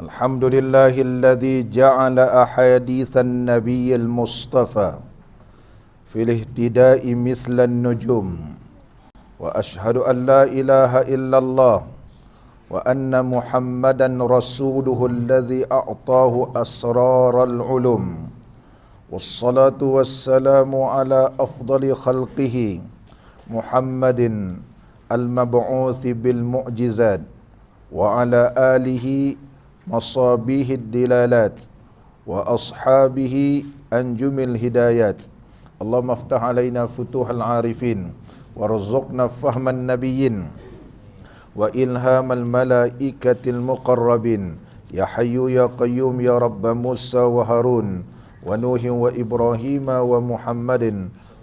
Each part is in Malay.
الحمد لله الذي جعل أحاديث النبي المصطفى في الاهتداء مثل النجوم، وأشهد أن لا إله إلا الله وأن محمدا رسوله الذي أعطاه أسرار العلوم، والصلاة والسلام على أفضل خلقه محمد المبعوث بالمعجزات وعلى آله مصابيح الدلالات وأصحابه أنجم الهدايات. اللهم افتح علينا فتوح العارفين وارزقنا فهم النبيين وإلهام الملائكة المقربين. يا حي يا قيوم يا رب موسى وهارون ونوح وإبراهيم ومحمد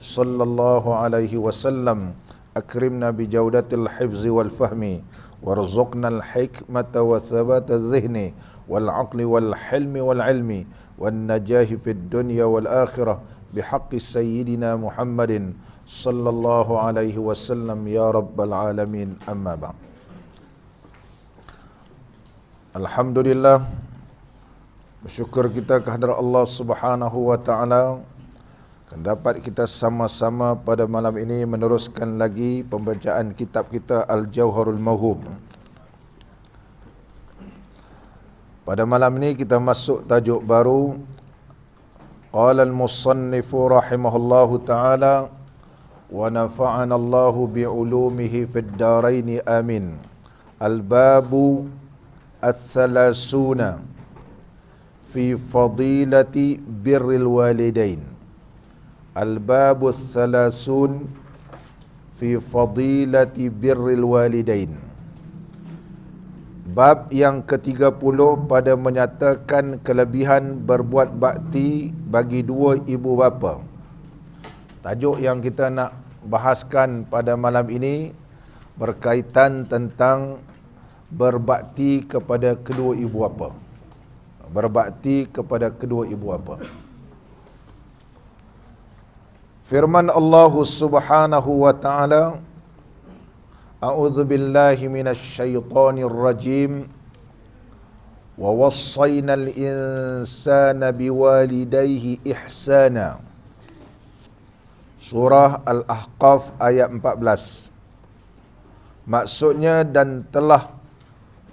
صلى الله عليه وسلم، أكرمنا بجودة الحفظ والفهم وارزقنا الحكمة وثبات الذهن والعقل والحلم والعلم والنجاح في الدنيا والآخرة بحق سيدنا محمد صلى الله عليه وسلم يا رب العالمين. أما بعد. Alhamdulillah, bersyukur kita kehadrat Allah Subhanahu wa taala dapat kita sama-sama pada malam ini meneruskan lagi pembacaan kitab kita Al-Jauharul Mawhub. Pada malam ini kita masuk tajuk baru. Qala al-musannifu rahimahullahu taala wa nafa'ana Allahu bi'ulumihi fid darain amin. Al-babu as-salasuna fi fadilati birril walidain. Al-babu as-salasun fi fadilati birril walidain. Bab yang ke-30 pada menyatakan kelebihan berbuat bakti bagi dua ibu bapa. Tajuk yang kita nak bahaskan pada malam ini berkaitan tentang berbakti kepada kedua ibu bapa. Berbakti kepada kedua ibu bapa. Firman Allah Subhanahu wa taala, A'udzu billahi minasy syaithanir rajim. Wa wassaynal insana biwalidayhi ihsana. Surah Al-Ahqaf ayat 14. Maksudnya, dan telah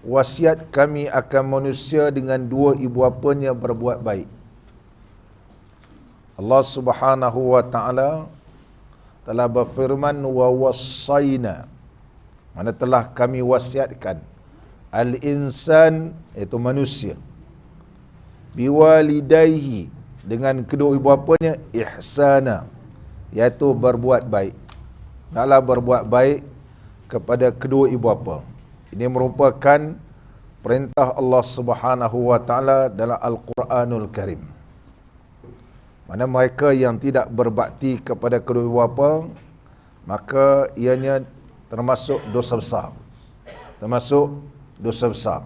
wasiat kami akan manusia dengan dua ibu bapanya berbuat baik. Allah Subhanahu wa taala telah berfirman wa wassayna, mana telah kami wasiatkan al-insan, iaitu manusia, biwalidayhi, dengan kedua ibu bapanya, ihsana, iaitu berbuat baik. Naklah berbuat baik kepada kedua ibu bapa. Ini merupakan perintah Allah Subhanahu wa taala dalam Al-Quranul Karim. Mana mereka yang tidak berbakti kepada kedua ibu bapa, maka ianya termasuk dosa besar. Termasuk dosa besar.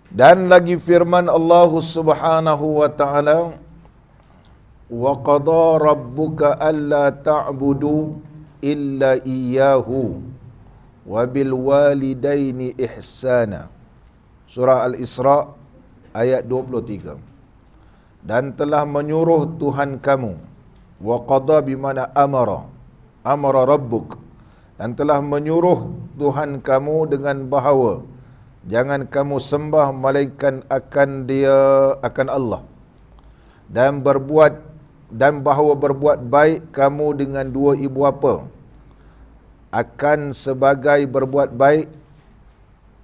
Dan lagi firman Allah Subhanahu wa taala, wa qada rabbuka alla ta'budu illa iyyahu wa bil walidaini ihsana. Surah Al-Isra ayat 23. Dan telah menyuruh Tuhan kamu, wa qada bimana amara rabbuk, dan telah menyuruh Tuhan kamu dengan bahawa jangan kamu sembah melainkan akan Allah, dan bahawa berbuat baik kamu dengan dua ibu bapa akan sebagai berbuat baik.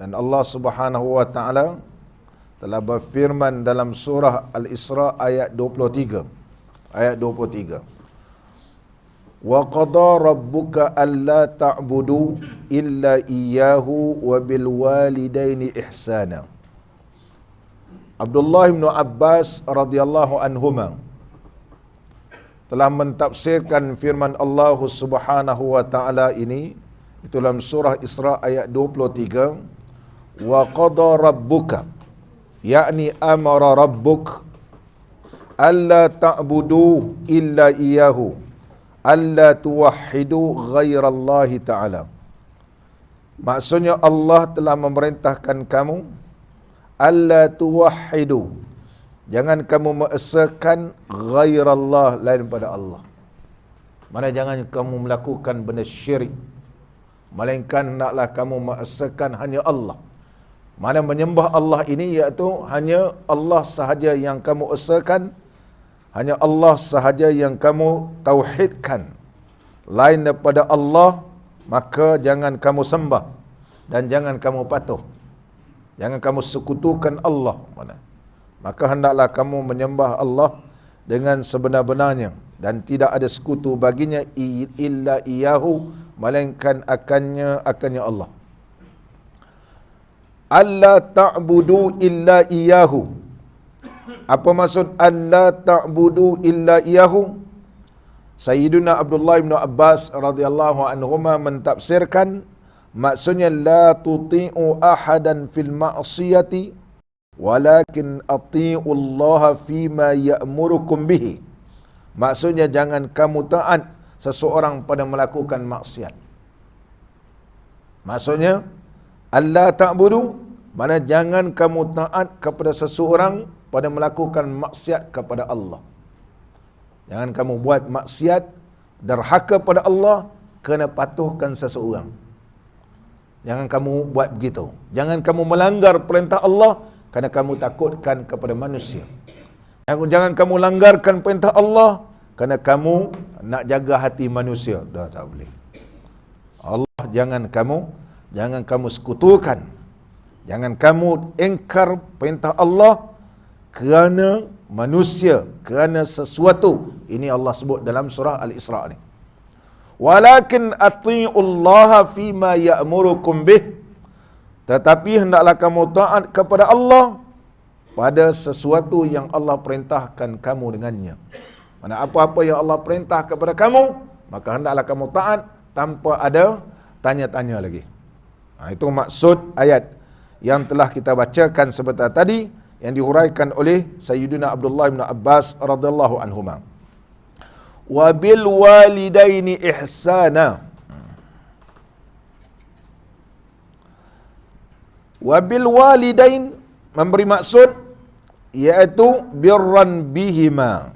Dan Allah Subhanahu wa taala telah berfirman dalam surah Al-Isra ayat 23. Wa qada rabbuka alla ta'budu illa iyyahu wa bil walidaini ihsana. Abdullah bin Abbas radhiyallahu anhuma telah mentafsirkan firman Allah Subhanahu wa taala ini dalam surah Isra ayat 23. Wa qada rabbuka, yakni amara rabbuk alla ta'budu illa iyyahu, alla tuwahhidu ghairallahi ta'ala. Maksudnya Allah telah memerintahkan kamu alla tuwahhidu, jangan kamu mengesakan ghairallah, lain pada Allah. Mana jangan kamu melakukan benda syirik, melainkan naklah kamu mengesakan hanya Allah. Mana menyembah Allah ini iaitu hanya Allah sahaja yang kamu esakan, hanya Allah sahaja yang kamu tauhidkan. Lain daripada Allah maka jangan kamu sembah dan jangan kamu patuh. Jangan kamu sekutukan Allah. Maka hendaklah kamu menyembah Allah dengan sebenar-benarnya dan tidak ada sekutu baginya illa iyahu, melainkan akannya Allah. Alla ta'budu illa iyahu. Apa maksud alla ta'budu illa iyahu? Sayyiduna Abdullah bin Abbas radhiyallahu anhuma mentafsirkan, maksudnya la tuti'u ahadan fil ma'siyati walakin ati'u Allah fima ya'murukum bihi. Maksudnya jangan kamu taat seseorang pada melakukan maksiat. Maksudnya Allah ta'budu, mana jangan kamu taat kepada seseorang pada melakukan maksiat kepada Allah. Jangan kamu buat maksiat derhaka pada Allah kena patuhkan seseorang. Jangan kamu buat begitu. Jangan kamu melanggar perintah Allah kerana kamu takutkan kepada manusia. Jangan kamu langgarkan perintah Allah kerana kamu nak jaga hati manusia. Dah tak boleh. Allah jangan kamu sekutukan. Jangan kamu ingkar perintah Allah kerana manusia, kerana sesuatu. Ini Allah sebut dalam surah Al-Isra ni. Walakin ati'ullaha fima ya'murukum bih. Tetapi hendaklah kamu taat kepada Allah pada sesuatu yang Allah perintahkan kamu dengannya. Mana apa-apa yang Allah perintah kepada kamu, maka hendaklah kamu taat tanpa ada tanya-tanya lagi. Itu maksud ayat yang telah kita bacakan sebentar tadi, yang dihuraikan oleh Sayyidina Abdullah bin Abbas radhiyallahu anhuma. Wa bil walidaini ihsana. Wa bil walidain memberi maksud iaitu birran bihima.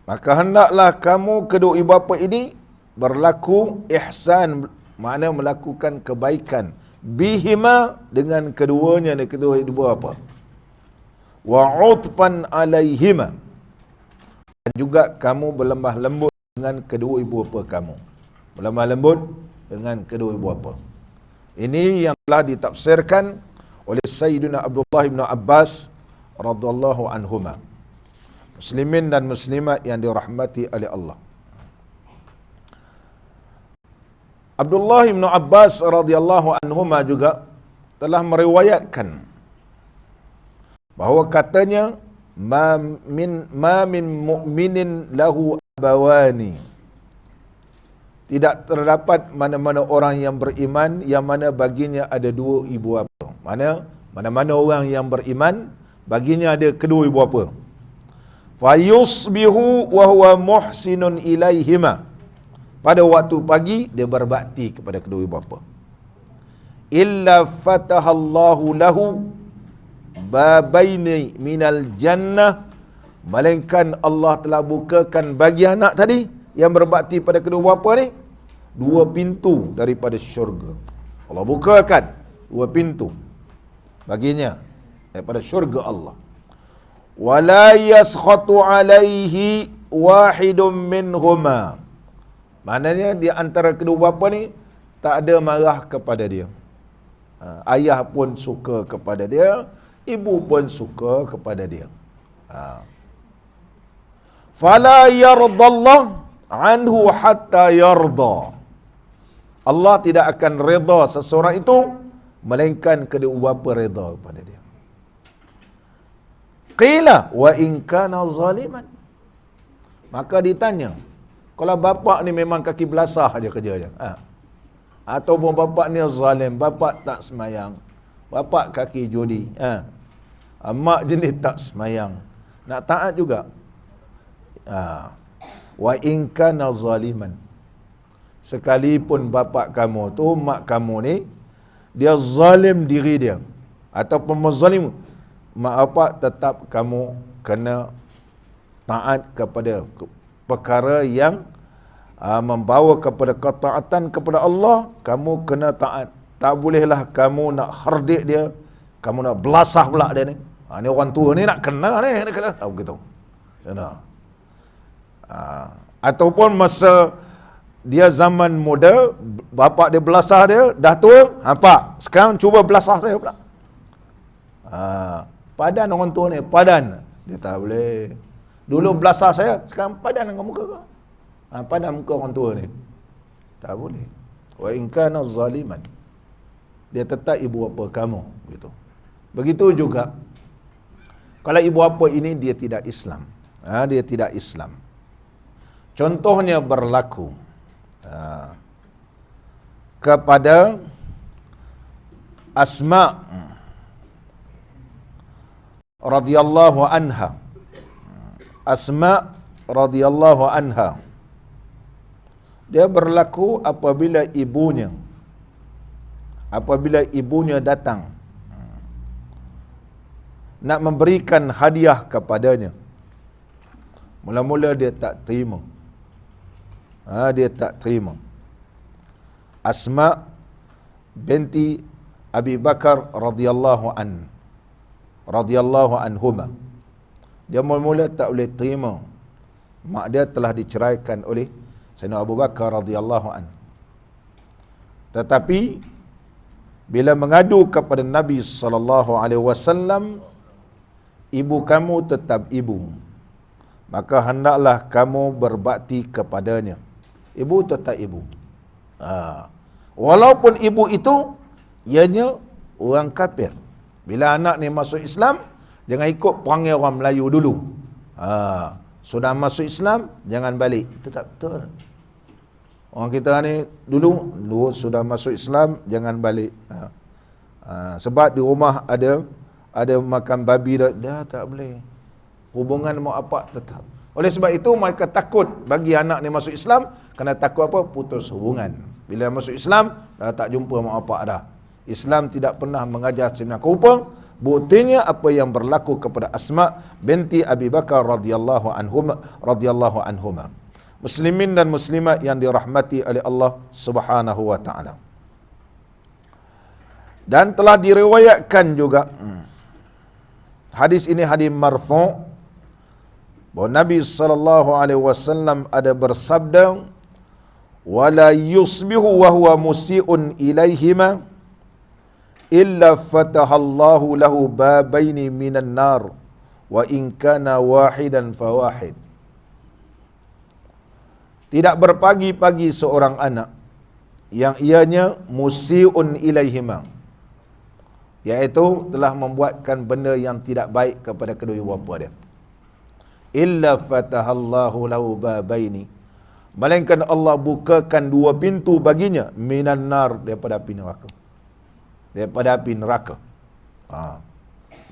Maka hendaklah kamu kedua ibu bapa ini berlaku ihsan, makna melakukan kebaikan, bihima dengan keduanya, kedua ibu bapa. Wa utfan alaihima, dan juga kamu berlemah lembut dengan kedua ibu bapa kamu. Berlemah lembut dengan kedua ibu bapa. Ini yang telah ditafsirkan oleh Sayyidina Abdullah bin Abbas radhiyallahu anhuma. Muslimin dan muslimat yang dirahmati oleh Allah. Abdullah bin Abbas radhiyallahu anhuma juga telah meriwayatkan bahawa katanya ma min mu'minin lahu abawani. Tidak terdapat mana-mana orang yang beriman yang mana baginya ada dua ibu bapa. Mana-mana orang yang beriman baginya ada kedua ibu bapa. Fayusbihu wa huwa muhsinun ilaihima. Pada waktu pagi dia berbakti kepada kedua ibu bapa. Illa fatahallahu lahu babaini minal jannah, melainkan Allah telah bukakan bagi anak tadi yang berbakti pada kedua bapa ni dua pintu daripada syurga. Allah bukakan dua pintu baginya daripada syurga Allah. Wala yaskhatu alaihi wahidun minhuma. Maknanya di antara kedua bapa ni tak ada marah kepada dia. Ayah pun suka kepada dia, ibu pun suka kepada dia. Fala yardallah anhu hatta yarda. Allah tidak akan redha seseorang itu melainkan kedua bapa redha kepada dia. Qila wa in kana zaliman. Maka ditanya, kalau bapak ni memang kaki belasah aja kerjanya, ataupun bapak ni zalim, bapak tak semayang, bapak kaki judi, mak jenis tak semayang, nak taat juga. wa in kana zaliman. Sekalipun bapa kamu tu, mak kamu ni, dia zalim diri dia ataupun menzalim mak bapak, tetap kamu kena taat kepada perkara yang membawa kepada ketaatan kepada Allah. Kamu kena taat. Tak bolehlah kamu nak hardik dia, kamu nak belasah pula dia ni. Ni orang tua ni nak kena ni, dia kata begitu. Ataupun masa dia zaman muda, bapak dia belasah dia, dah tua, pak, sekarang cuba belasah saya pula. Padan orang tua ni, padan. Dia tak boleh. Dulu belasah saya, sekarang padan dengan muka kau. Padan muka orang tua ni. Tak boleh. Wa in kana zaliman. Dia tetap ibu bapa kamu. Begitu. Begitu juga, kalau ibu bapa ini dia tidak Islam. Dia tidak Islam. Contohnya berlaku kepada Asma radhiyallahu anha. Asma radhiyallahu anha, dia berlaku apabila ibunya datang nak memberikan hadiah kepadanya. Mula-mula dia tak terima. Dia tak terima. Asma binti Abi Bakar radhiyallahu anhuma. Dia mula-mula tak boleh terima. Mak dia telah diceraikan oleh Sayyidina Abu Bakar radhiyallahu an. Tetapi bila mengadu kepada Nabi sallallahu alaihi wasallam, ibu kamu tetap ibu, maka hendaklah kamu berbakti kepadanya. Ibu tetap ibu. Walaupun ibu itu ianya orang kafir. Bila anak ni masuk Islam, jangan ikut perangai orang Melayu dulu. Sudah masuk Islam, jangan balik. Itu tak betul. Orang kita ni dulu sudah masuk Islam, jangan balik. Sebab di rumah ada makan babi dah tak boleh. Hubungan mak bapak tetap. Oleh sebab itu mereka takut bagi anak ni masuk Islam, kerana takut apa? Putus hubungan. Bila masuk Islam, dah tak jumpa mak bapak dah. Islam tidak pernah mengajar sebenarnya rupa. Buktinya apa yang berlaku kepada Asma binti Abi Bakar radhiyallahu anhuma. Muslimin dan muslimat yang dirahmati oleh Allah Subhanahu wa taala. Dan telah diriwayatkan juga, hadis ini hadis marfu', bahawa Nabi sallallahu alaihi wasallam ada bersabda, wala yusbihu wa huwa musii'un ilaihima illa fatahallahu lahu babaini minan nar wa in kana wahidan fawahid. Tidak berpagi-pagi seorang anak yang ianya musii'un ilaihima, iaitu telah membuatkan benda yang tidak baik kepada kedua ibu bapa dia. Illa fatahallahu lahu babaini, melainkan Allah bukakan dua pintu baginya minan nar, daripada api neraka. Daripada api neraka.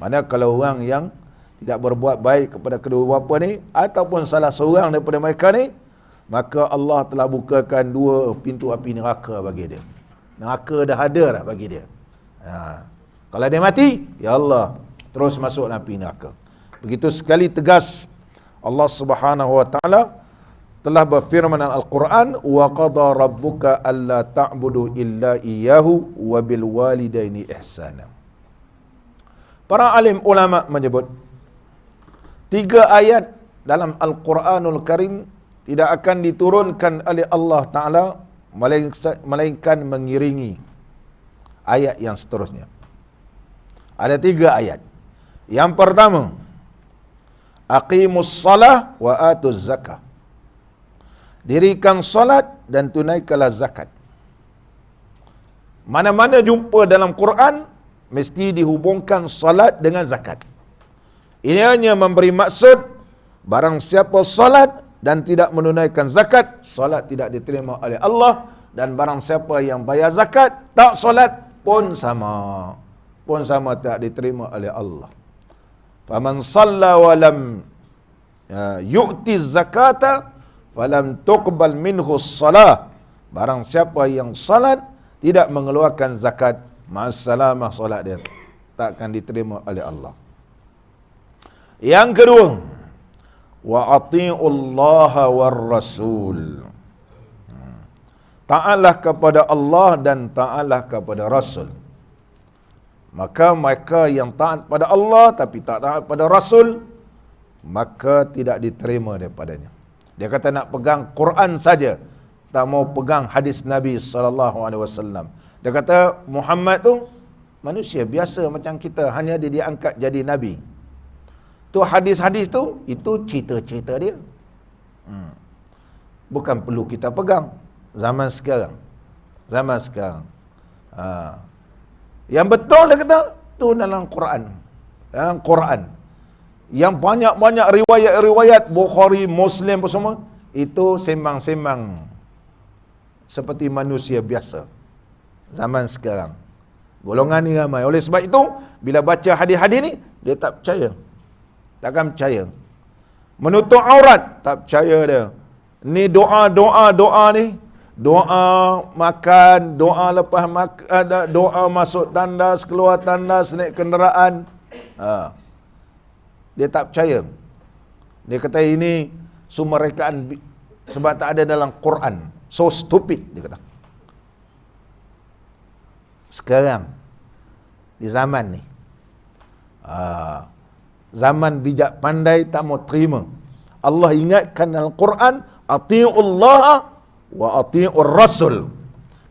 Mana kalau orang yang tidak berbuat baik kepada kedua bapa ni, ataupun salah seorang daripada mereka ni, maka Allah telah bukakan dua pintu api neraka bagi dia. Neraka dah ada dah bagi dia. Kalau dia mati, ya Allah, terus masuk api neraka. Begitu sekali tegas Allah Subhanahu wa taala telah berfirman dalam Al-Quran, wa qada rabbuka alla ta'budu illa iyyahu wa bil walidaini ihsana. Para alim ulama menyebut 3 ayat dalam Al-Quranul Karim tidak akan diturunkan oleh Allah Ta'ala melainkan mengiringi ayat yang seterusnya. Ada 3 ayat. Yang pertama, aqimus salah wa atuz zakah. Dirikan salat dan tunaikanlah zakat. Mana-mana jumpa dalam Quran, mesti dihubungkan salat dengan zakat. Ini hanya memberi maksud, barang siapa salat dan tidak menunaikan zakat, salat tidak diterima oleh Allah. Dan barang siapa yang bayar zakat, tak salat, pun sama. Pun sama, tak diterima oleh Allah. Faman salla wa lam yu'ti zakata falam tuqbal minhu salah, barang siapa yang salat tidak mengeluarkan zakat, ma'assalamah, solat dia takkan diterima oleh Allah. Yang kedua, wa ati'ullaha war rasul, taatlah kepada Allah dan taatlah kepada Rasul. Maka mereka yang taat pada Allah tapi tak taat pada Rasul, maka tidak diterima daripadanya. Dia kata nak pegang Quran saja, tak mau pegang hadis Nabi SAW. Dia kata Muhammad tu manusia biasa macam kita, hanya dia diangkat jadi Nabi. Tu hadis-hadis tu, itu cerita-cerita dia. Bukan perlu kita pegang. Zaman sekarang. Yang betul dia kata, tu dalam Quran. Dalam Quran. Yang banyak-banyak riwayat-riwayat Bukhari, Muslim apa semua, itu sembang-sembang seperti manusia biasa. Zaman sekarang. Golongan ni ramai. Oleh sebab itu, bila baca hadis-hadis ni, dia tak percaya. Takkan percaya. Menutup aurat, tak percaya dia. Ni doa ni, doa makan, doa lepas makan, doa masuk tandas, keluar tandas, naik kenderaan. Dia tak percaya. Dia kata ini sumber rekaan sebab tak ada dalam Quran. So stupid, dia kata. Sekarang, di zaman ni, zaman bijak pandai tak mau terima. Allah ingatkan dalam Quran, ati'ullaha wa ati'ur rasul.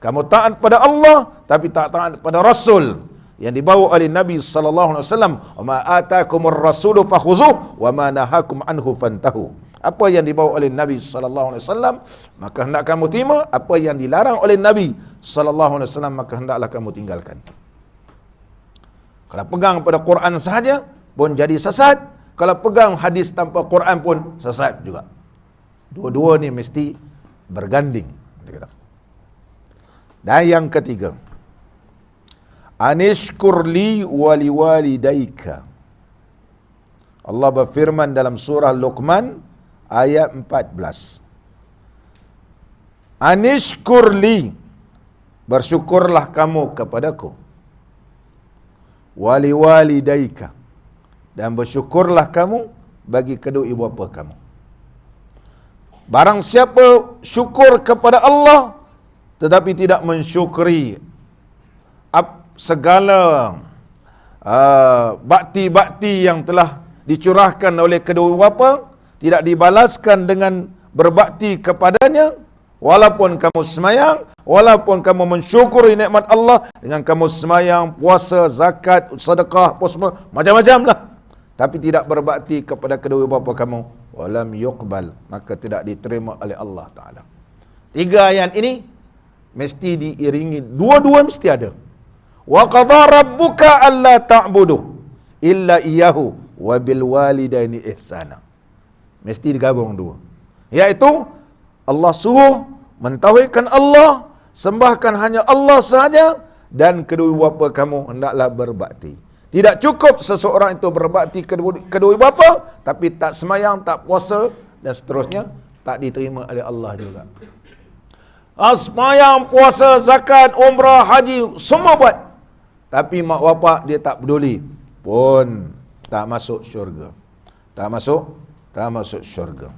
Kamu taat pada Allah tapi tak taat pada Rasul yang dibawa oleh Nabi sallallahu alaihi wasallam. Wa ma ataakumur rasulu fakhuzuh wa ma nahakum anhu fantahu. Apa yang dibawa oleh Nabi sallallahu alaihi wasallam maka hendak kamu terima, apa yang dilarang oleh Nabi sallallahu alaihi wasallam maka hendaklah kamu tinggalkan. Kalau pegang pada Quran sahaja pun jadi sesat, kalau pegang hadis tanpa Quran pun sesat juga. Dua-dua ni mesti berganding, dia kata. Dan yang ketiga, anishkur li wa liwalidayka. Allah berfirman dalam surah Luqman ayat 14. Anishkur li, bersyukurlah kamu kepadaku. Wa liwalidayka, dan bersyukurlah kamu bagi kedua ibu bapa kamu. Barang siapa syukur kepada Allah tetapi tidak mensyukuri segala bakti-bakti yang telah dicurahkan oleh kedua ibu bapa, tidak dibalaskan dengan berbakti kepadanya, walaupun kamu semayang, walaupun kamu mensyukuri nikmat Allah dengan kamu semayang, puasa, zakat, sedekah, apa semua, macam-macam lah, tapi tidak berbakti kepada kedua ibu bapa kamu, walam yuqbal, maka tidak diterima oleh Allah Ta'ala. 3 ayat ini mesti diiringi, dua-dua mesti ada. Wa qadha rabbuka alla ta'budu illa iyyahu wa bil walidaini ihsana. Mesti digabung dua. Iaitu Allah suruh mentauhidkan Allah, sembahkan hanya Allah sahaja, dan kedua bapa kamu hendaklah berbakti. Tidak cukup seseorang itu berbakti kedua bapa tapi tak semayang, tak puasa dan seterusnya, tak diterima oleh Allah juga. Semayang, puasa, zakat, umrah, haji, semua buat, tapi mak bapak dia tak peduli, pun tak masuk syurga. Tak masuk syurga.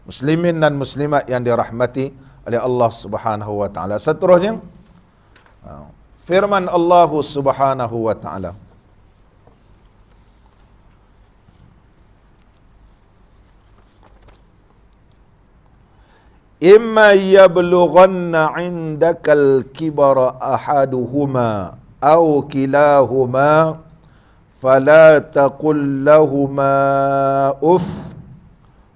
Muslimin dan muslimat yang dirahmati oleh Allah Subhanahu wa taala. Seterusnya firman Allah Subhanahu wa taala, imma yablughanna 'indakal kibara ahaduhuma aw kilahuma fala taqul lahumā uff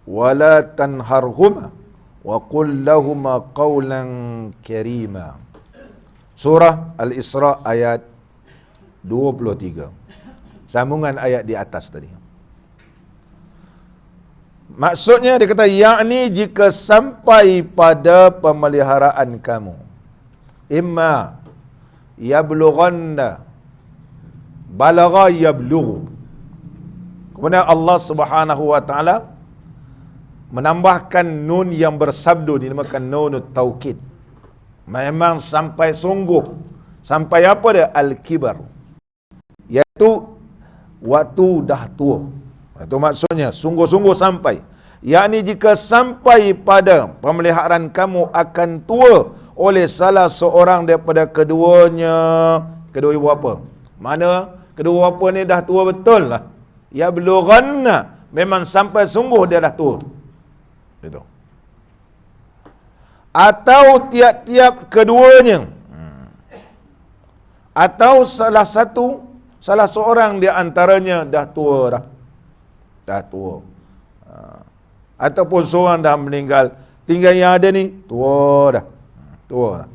wa la tanharhuma wa qul lahumā qawlan karīmā. Surah Al-Isra ayat 23. Sambungan ayat di atas tadi. Maksudnya dia kata, yakni jika sampai pada pemeliharaan kamu, imma yablughanna, balagha yablughu. Kemudian Allah Subhanahu wa taala menambahkan nun yang bersabdu dinamakan nunut taukid. Memang sampai sungguh. Sampai apa dia? Al-kibar. Iaitu waktu dah tua. Itu maksudnya sungguh-sungguh sampai. Yakni jika sampai pada pemeliharaan kamu akan tua oleh salah seorang daripada keduanya, kedua ibu bapa. Mana kedua bapa ni dah tua betul lah. Ya belughanna, memang sampai sungguh dia dah tua. Itu. Atau tiap-tiap keduanya. Atau salah seorang di antaranya dah tua dah. Dah tua. Ataupun seorang dah meninggal, tinggal yang ada ni tua dah. Tua dah.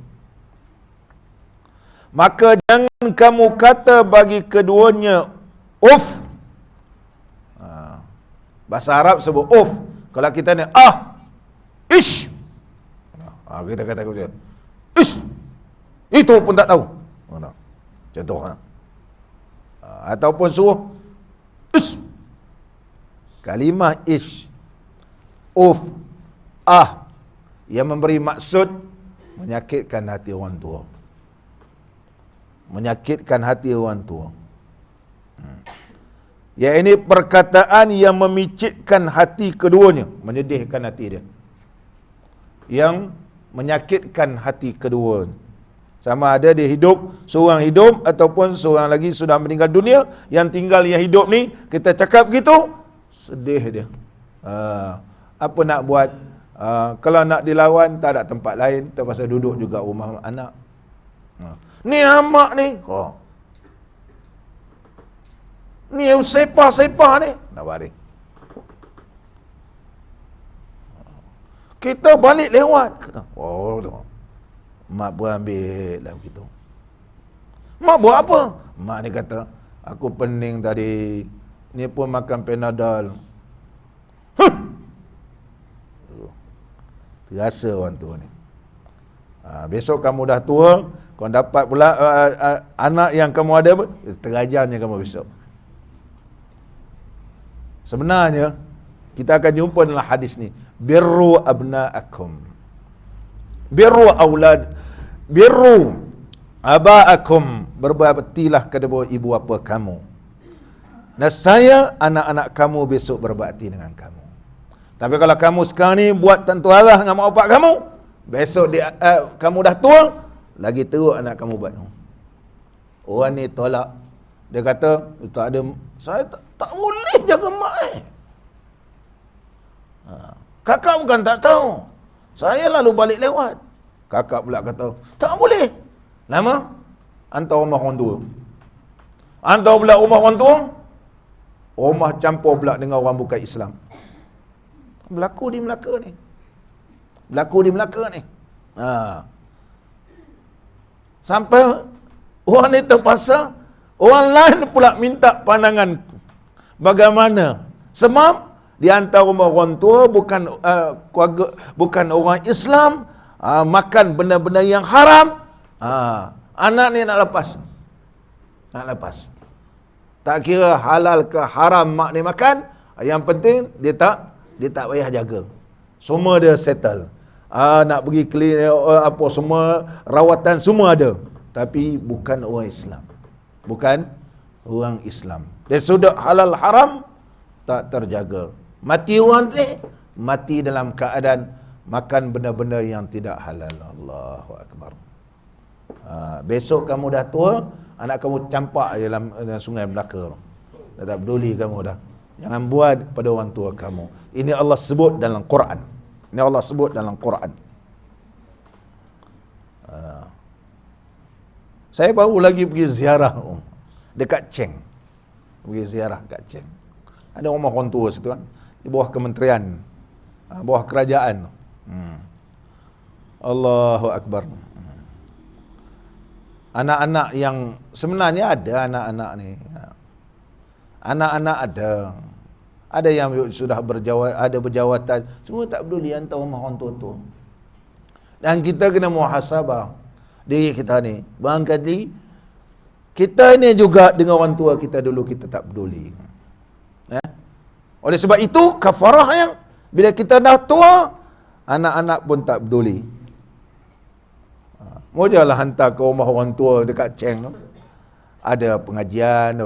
Maka jangan kamu kata bagi keduanya uf. Bahasa Arab sebut uf. Kalau kita ni ish. Kita kata ish. Itu pun tak tahu. Contoh. Ataupun suruh ish. Kalimah ish, uf, yang memberi maksud menyakitkan hati orang tua. Menyakitkan hati orang tua. Ya, ini perkataan yang memicitkan hati keduanya, menyedihkan hati dia. Yang menyakitkan hati keduanya. Sama ada dia hidup, seorang hidup ataupun seorang lagi sudah meninggal dunia, yang tinggal yang hidup ni, kita cakap gitu, sedih dia. Apa nak buat? Kalau nak dilawan, tak ada tempat lain, terpaksa duduk juga rumah anak. Ni amak ni. Ni sepah-sepah ni. Nak balik. Kita balik lewat. Mak pun ambil lah begitu. Mak buat apa? Mak ni kata, aku pening tadi. Ni pun makan Panadol. Terasa orang tua ni. Besok kamu dah tua, kau dapat pula anak yang kamu ada, terajarnya kamu besok. Sebenarnya, kita akan jumpa dalam hadis ni. Birru abna'akum. Birru aba'akum. Berbaktilah kepada ibu bapa kamu. Nescaya anak-anak kamu besok berbakti dengan kamu. Tapi kalau kamu sekarang ni buat tentu arah dengan mak bapak kamu, besok kamu dah tua, lagi teruk anak kamu buat. Orang ni tolak. Dia kata, tak ada, saya tak boleh jaga mak Kakak bukan tak tahu. Saya lalu balik lewat. Kakak pula kata, tak boleh. Lama, hantar rumah orang tua. Hantar pula rumah orang tua, rumah campur pula dengan orang bukan Islam. Berlaku di Melaka ni. Berlaku di Melaka ni. Sampai orang ni terpaksa, orang lain pula minta pandangan bagaimana. Sebab di antara rumah orang tua bukan keluarga, bukan orang Islam, makan benda-benda yang haram. Anak ni nak lepas. Nak lepas. Tak kira halal ke haram mak ni makan, yang penting dia tak payah jaga. Semua dia settle. Nak pergi klinik apa semua, rawatan semua ada. Tapi bukan orang Islam. Bukan orang Islam. Dia sudah halal haram tak terjaga. Mati orang ni, mati dalam keadaan makan benda-benda yang tidak halal. Allahu Akbar. Besok kamu dah tua, anak kamu campak dalam sungai Melaka. Dah tak peduli kamu dah. Jangan buat pada orang tua kamu. Ini Allah sebut dalam Quran. Ini Allah sebut dalam Quran. Saya baru lagi pergi ziarah dekat Cheng. Pergi ziarah kat Cheng. Ada rumah orang tua situ kan. Di bawah kementerian, bawah kerajaan. Allahu Akbar. Anak-anak yang sebenarnya ada anak-anak ni. Anak-anak ada. Ada yang sudah berjawatan. Semua tak peduli hantar rumah orang tua-tua. Dan kita kena muhasabah diri kita ni. Barangkali kita ni juga dengan orang tua kita dulu kita tak peduli. Oleh sebab itu kafarah yang Bila kita dah tua, anak-anak pun tak peduli. Mojalah hantar ke rumah orang tua dekat Cheng tu. Ada pengajian,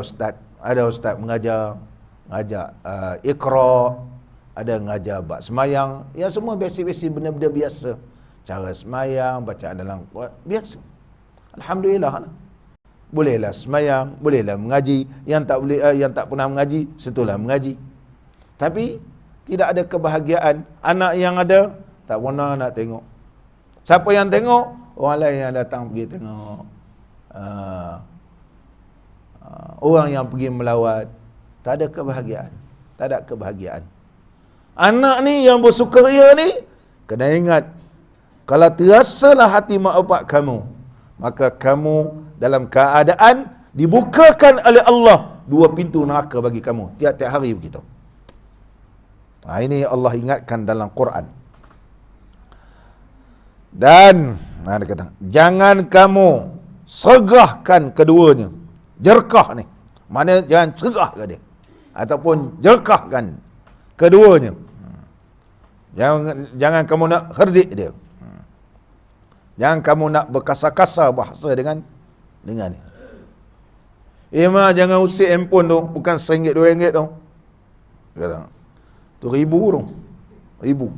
ada ustaz mengajar Iqra, ada mengajar bab semayang, ya semua basic-basic benda-benda biasa. Cara semayang, bacaan dalam Quran, biasa. Alhamdulillah lah. Bolehlah semayang, bolehlah mengaji. Yang tak pernah mengaji, situlah mengaji. Tapi tidak ada kebahagiaan. Anak yang ada tak pernah nak tengok. Siapa yang tengok? Orang lain yang datang pergi tengok. Orang yang pergi melawat. Tak ada kebahagiaan. Tak ada kebahagiaan. Anak ni yang bersukaria ni, kena ingat, kalau terasalah hati mak bapak kamu, maka kamu dalam keadaan dibukakan oleh Allah dua pintu neraka bagi kamu tiap-tiap hari begitu. Ini Allah ingatkan dalam Quran. Dan dia kata, jangan kamu sergahkan keduanya. Jerkah ni, mana jangan sergah ke dia, ataupun jerkahkan keduanya. Jangan kamu nak herdik dia. Jangan kamu nak berkasar-kasar bahasa dengan dia. Mak, jangan usik handphone tu, bukan RM1, RM2 tu. Dia kata, tu RM1,000 tu. RM1,000.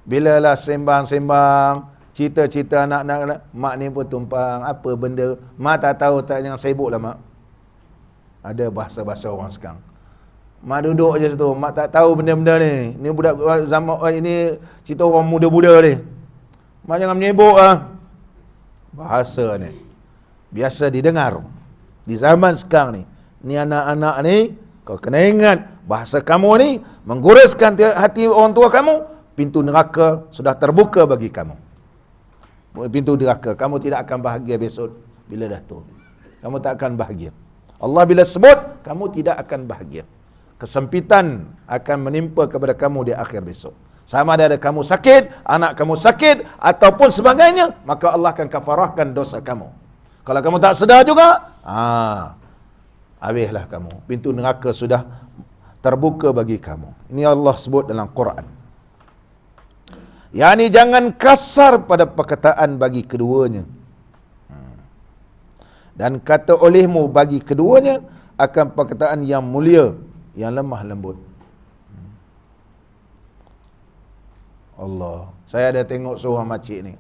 Bila lah sembang-sembang, cerita-cerita anak-anak, mak ni pun tumpang, apa benda, mak tak tahu, tak, jangan sibuk lah mak. Ada bahasa-bahasa orang sekarang. Mak duduk je situ, mak tak tahu benda-benda ni. Ni budak zaman ini cerita orang muda-muda ni. Mak jangan menyibuk lah. Bahasa ni biasa didengar di zaman sekarang ni. Ni anak-anak ni, kau kena ingat, bahasa kamu ni mengguraskan hati orang tua kamu, pintu neraka sudah terbuka bagi kamu. Pintu neraka, kamu tidak akan bahagia besok bila dah tua. Kamu tak akan bahagia. Allah bila sebut, kamu tidak akan bahagia. Kesempitan akan menimpa kepada kamu di akhir besok. Sama ada kamu sakit, anak kamu sakit, ataupun sebagainya, maka Allah akan kafarahkan dosa kamu. Kalau kamu tak sedar juga, habislah kamu. Pintu neraka sudah terbuka bagi kamu. Ini Allah sebut dalam Quran. Yani jangan kasar pada perkataan bagi keduanya. Dan kata olehmu bagi keduanya akan perkataan yang mulia, yang lemah lembut. Allah. Saya ada tengok seorang makcik ni.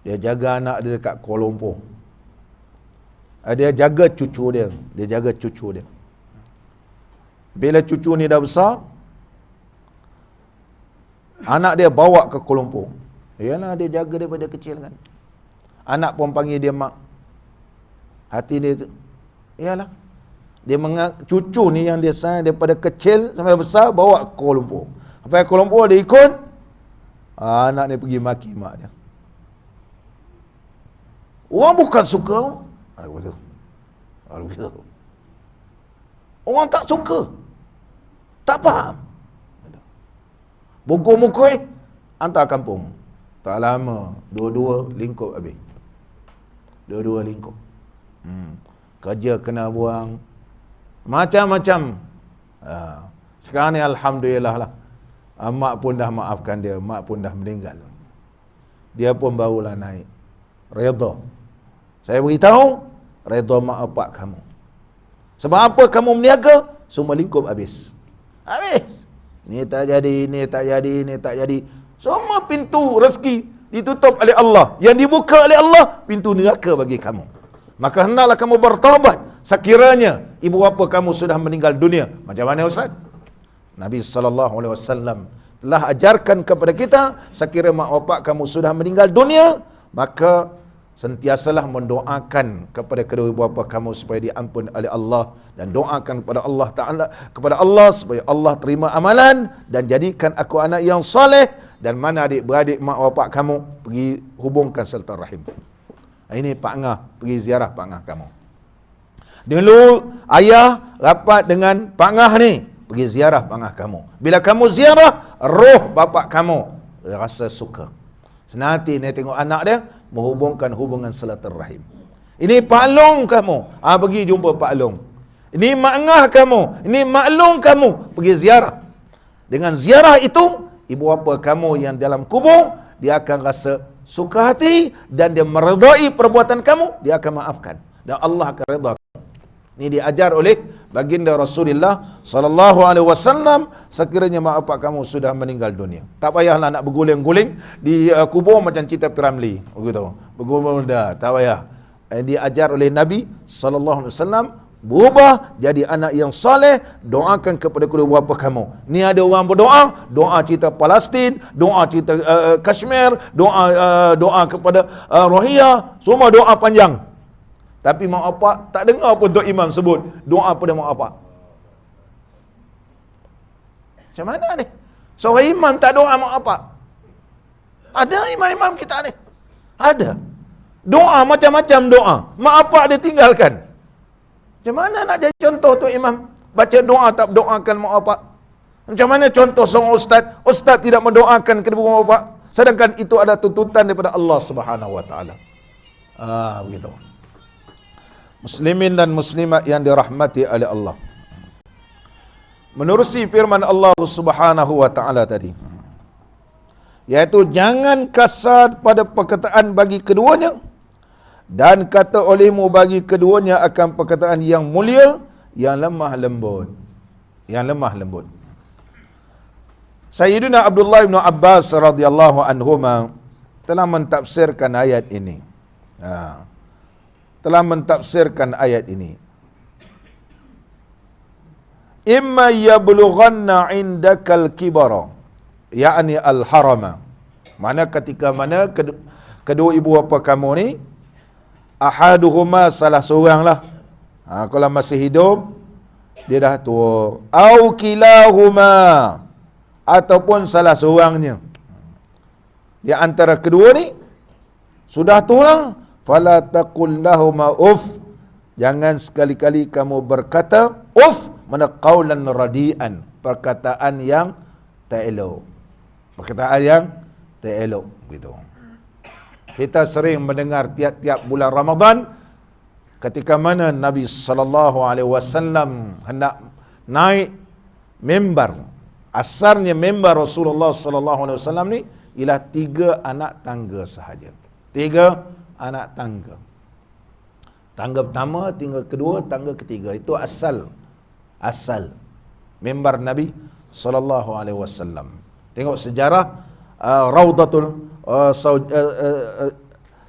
Dia jaga anak dia dekat Kuala Lumpur. Dia jaga cucu dia. Dia jaga cucu dia. Bila cucu ni dah besar, anak dia bawa ke Kuala Lumpur. Yalah, dia jaga daripada kecil kan. Anak pun panggil dia mak. Hati dia tu, yalah, dia cucu ni yang dia sayang daripada kecil sampai besar, bawa ke Kuala Lumpur. Sampai Kuala Lumpur dia ikut, anak ni pergi maki mak dia. Orang bukan suka. Orang tak suka, tak faham. Bogor-mukoi, hantar kampung. Tak lama, dua-dua lingkup habis. Dua-dua lingkup. Kerja kena buang, macam-macam. Sekarang ni Alhamdulillah lah, mak pun dah maafkan dia, mak pun dah meninggal. Dia pun barulah naik. Redha. Saya beritahu, redha mak bapak kamu. Sebab apa kamu meniaga? Semua lingkup habis. Habis. Ni tak jadi, ni tak jadi, ni tak jadi. Semua pintu rezeki ditutup oleh Allah. Yang dibuka oleh Allah, pintu neraka bagi kamu. Maka hendaklah kamu bertaubat sekiranya ibu bapa kamu sudah meninggal dunia. Macam mana Ustaz? Nabi SAW telah ajarkan kepada kita, sekiranya mak bapak kamu sudah meninggal dunia, maka sentiasalah mendoakan kepada kedua ibu bapa kamu supaya diampun oleh Allah, dan doakan kepada Allah Ta'ala, kepada Allah supaya Allah terima amalan dan jadikan aku anak yang soleh, dan mana adik-beradik mak bapak kamu pergi hubungkan silaturahim. Ini Pak Ngah, pergi ziarah Pak Ngah kamu. Dulu ayah rapat dengan Pak Ngah ni, pergi ziarah Pak Ngah kamu. Bila kamu ziarah, roh bapak kamu rasa suka. Senanti ni tengok anak dia menghubungkan hubungan silaturahim. Ini Pak Long kamu, pergi jumpa Pak Long. ini mak ngah kamu, ini mak long kamu, pergi ziarah. Dengan ziarah itu, ibu bapa kamu yang dalam kubur, dia akan rasa suka hati dan dia meredai perbuatan kamu, dia akan maafkan dan Allah akan redha. Ini diajar oleh baginda Rasulullah sallallahu alaihi wasallam sekiranya mak bapak kamu sudah meninggal dunia. Tak payahlah nak berguling-guling di kubur macam cerita Piramli, begitu. Berguling dah, tak payah. Diajar oleh Nabi sallallahu alaihi wasallam, berubah jadi anak yang soleh, doakan kepada kedua bapa kamu. Ni ada orang berdoa, doa cerita Palestin, doa cerita Kashmir, doa kepada Rohingya, semua doa panjang. Tapi mak bapak tak dengar pun Tok Imam sebut doa pada mak bapak. Macam mana ni? Seorang imam tak doa mak bapak? Ada imam-imam kita ni. Ada. Doa macam-macam doa. Mak bapak dia tinggalkan. Macam mana nak jadi contoh Tok Imam? Baca doa tak doakan mak bapak? Macam mana contoh seorang ustaz? Ustaz tidak mendoakan kedua mak bapak. Sedangkan itu adalah tuntutan daripada Allah Subhanahu Wa Taala. Begitu. Muslimin dan muslimat yang dirahmati oleh Allah. Menerusi firman Allah Subhanahu Wa Taala tadi, yaitu jangan kasar pada perkataan bagi keduanya, dan kata olehmu bagi keduanya akan perkataan yang mulia, yang lemah lembut. Yang lemah lembut. Sayyidina Abdullah bin Abbas radhiyallahu anhuma telah mentafsirkan ayat ini. Telah mentafsirkan ayat ini. Imma yablughanna indakal kibara, yakni al-harama. Mana ketika mana kedua ibu bapa kamu ni, ahaduhuma salah seorang lah. Kalau masih hidup, dia dah tua. Au kilahuma, ataupun salah seorangnya. Di antara kedua ni, sudah tua, fala taqul lahuma uff, jangan sekali-kali kamu berkata uff, mana qaulan radian, perkataan yang tak elok. Perkataan yang tak elok, begitu. Kita sering mendengar tiap-tiap bulan Ramadan, ketika mana Nabi sallallahu alaihi wasallam hendak naik mimbar. Asarnya mimbar Rasulullah sallallahu alaihi wasallam ni ialah 3 anak tangga sahaja. 3 anak tangga. Tangga pertama, tangga kedua, tangga ketiga. Itu asal mimbar Nabi sallallahu alaihi wasallam. Tengok sejarah Raudatul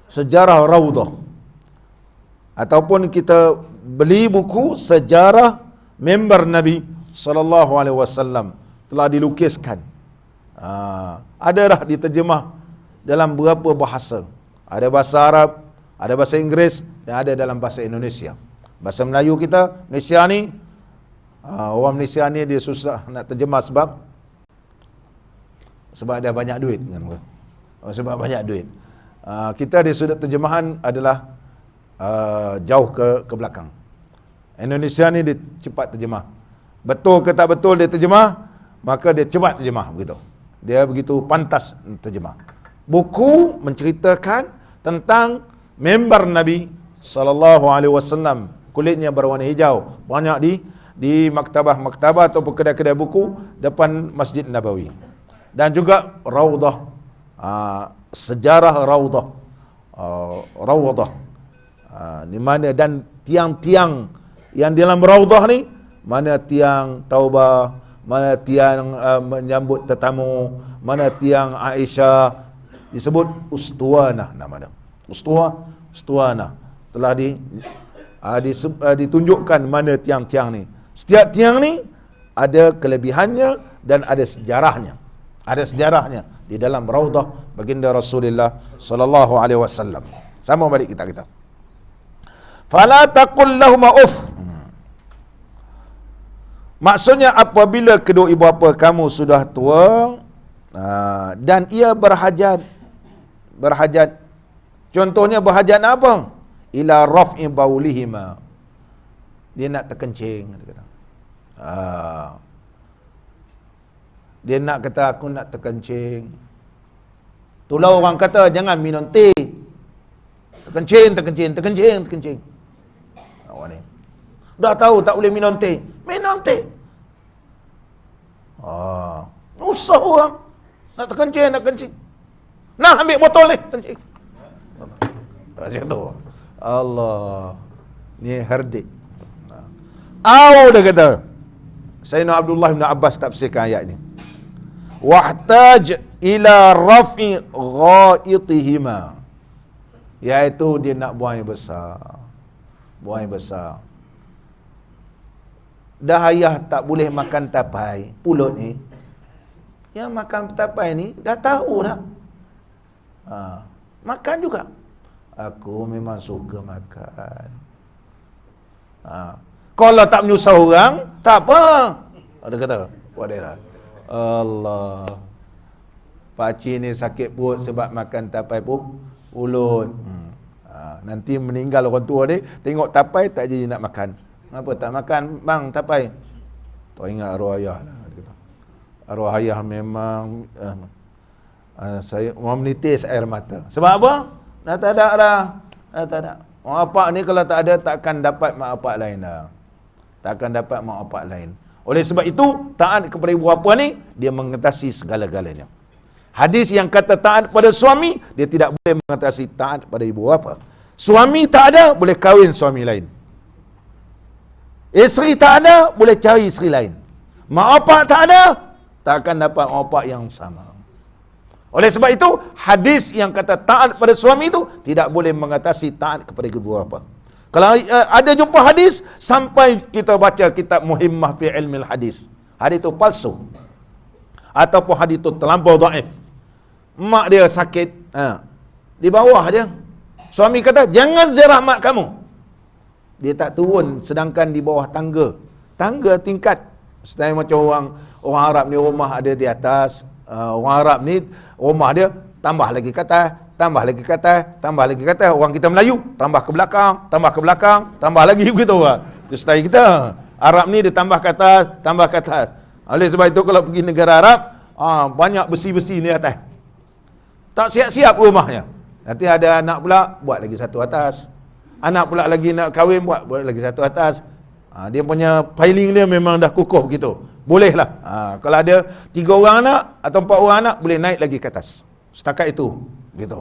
sejarah Raudah, ataupun kita beli buku sejarah mimbar Nabi sallallahu alaihi wasallam, telah dilukiskan. Adalah diterjemah dalam beberapa bahasa. Ada bahasa Arab, ada bahasa Inggeris, dan ada dalam bahasa Indonesia. Bahasa Melayu kita, Malaysia ni, orang Malaysia ni dia susah nak terjemah sebab ada banyak duit kan. Sebab banyak duit. Kita di sudut terjemahan adalah jauh ke belakang. Indonesia ni dia cepat terjemah. Betul ke tak betul dia terjemah, maka dia cepat terjemah, begitu. Dia begitu pantas terjemah. Buku menceritakan tentang mimbar Nabi sallallahu alaihi wasallam, kulitnya berwarna hijau, banyak di maktabah-maktabah ataupun kedai-kedai buku depan Masjid Nabawi. Dan juga Raudah, sejarah Raudah, di mana dan tiang-tiang yang di dalam Raudah ni, mana tiang taubah, mana tiang menyambut tetamu, mana tiang Aisyah, disebut Ustuanah namanya. Ustuanah telah ditunjukkan mana tiang-tiang ni. Setiap tiang ni ada kelebihannya dan ada sejarahnya. Ada sejarahnya di dalam Raudah baginda Rasulullah sallallahu alaihi wasallam. Sama balik kita. Fala taqul lahum uff. Maksudnya apabila kedua ibu bapa kamu sudah tua dan ia berhajat. Contohnya berhajat apa? Ila raf'i baulihima. Dia nak terkencing, dia kata. Dia nak kata aku nak terkencing. Itulah orang kata jangan minum teh. Terkencing. Awak ni. Dah tahu tak boleh minum teh. Minum teh. Usah orang. Nak terkencing. Nah, ambil botol ni. Kencing. Macam tu. Allah. Ni herdik. Dia kata. Sayyidina Abdullah bin Abbas tafsirkan ayat ni. Wahtaj ila raf'i ghaitihima. Iaitu dia nak buang air besar. Buang air besar. Dah ayah tak boleh makan tapai pulut ni. Yang makan tapai ni dah tahu dah. Makan juga. Aku memang suka makan. Kalau tak menyusah orang, tak apa. Ada kata, buat dia. Allah. Pakcik ni sakit perut sebab makan tapai pulut. Nanti meninggal orang tua dia, tengok tapai tak jadi nak makan. Kenapa tak makan bang tapai? Tak ingat arwah ayah lah. Dia kata. Arwah ayah memang saya mau menitis air mata. Sebab apa? Dah tak ada dah. Dah tak ada. Mak bapak ni kalau tak ada takkan dapat mak bapak lain dah. Takkan dapat mak bapak lain. Oleh sebab itu, taat kepada ibu bapa ni dia mengatasi segala-galanya. Hadis yang kata taat pada suami, dia tidak boleh mengatasi taat pada ibu bapa. Suami tak ada, boleh kahwin suami lain. Isteri tak ada, boleh cari isteri lain. Mak bapak tak ada, tak akan dapat mak bapak yang sama. Oleh sebab itu, hadis yang kata taat pada suami itu tidak boleh mengatasi taat kepada ibu bapa. Kalau ada jumpa hadis, sampai kita baca kitab Muhimmah fi ilmil hadis, hadis itu palsu. Ataupun hadis itu terlampau dhaif. Mak dia sakit, di bawah je. Suami kata, jangan ziarah mak kamu. Dia tak turun, sedangkan di bawah tangga. Tangga tingkat. Sebenarnya macam orang Arab ni rumah ada di atas. Orang Arab ni rumah dia tambah lagi ke atas, tambah lagi ke atas, tambah lagi ke atas. Orang kita Melayu tambah ke belakang, tambah ke belakang, tambah lagi begitu orang. Itu style kita. Arab ni dia tambah ke atas, tambah ke atas. Oleh sebab itu kalau pergi negara Arab, banyak besi-besi ni atas. Tak siap-siap rumahnya. Nanti ada anak pula buat lagi satu atas. Anak pula lagi nak kahwin buat lagi satu atas. Dia punya piling dia memang dah kukuh begitu. Bolehlah. Kalau ada 3 orang anak atau 4 orang anak, boleh naik lagi ke atas. Setakat itu. Gitu.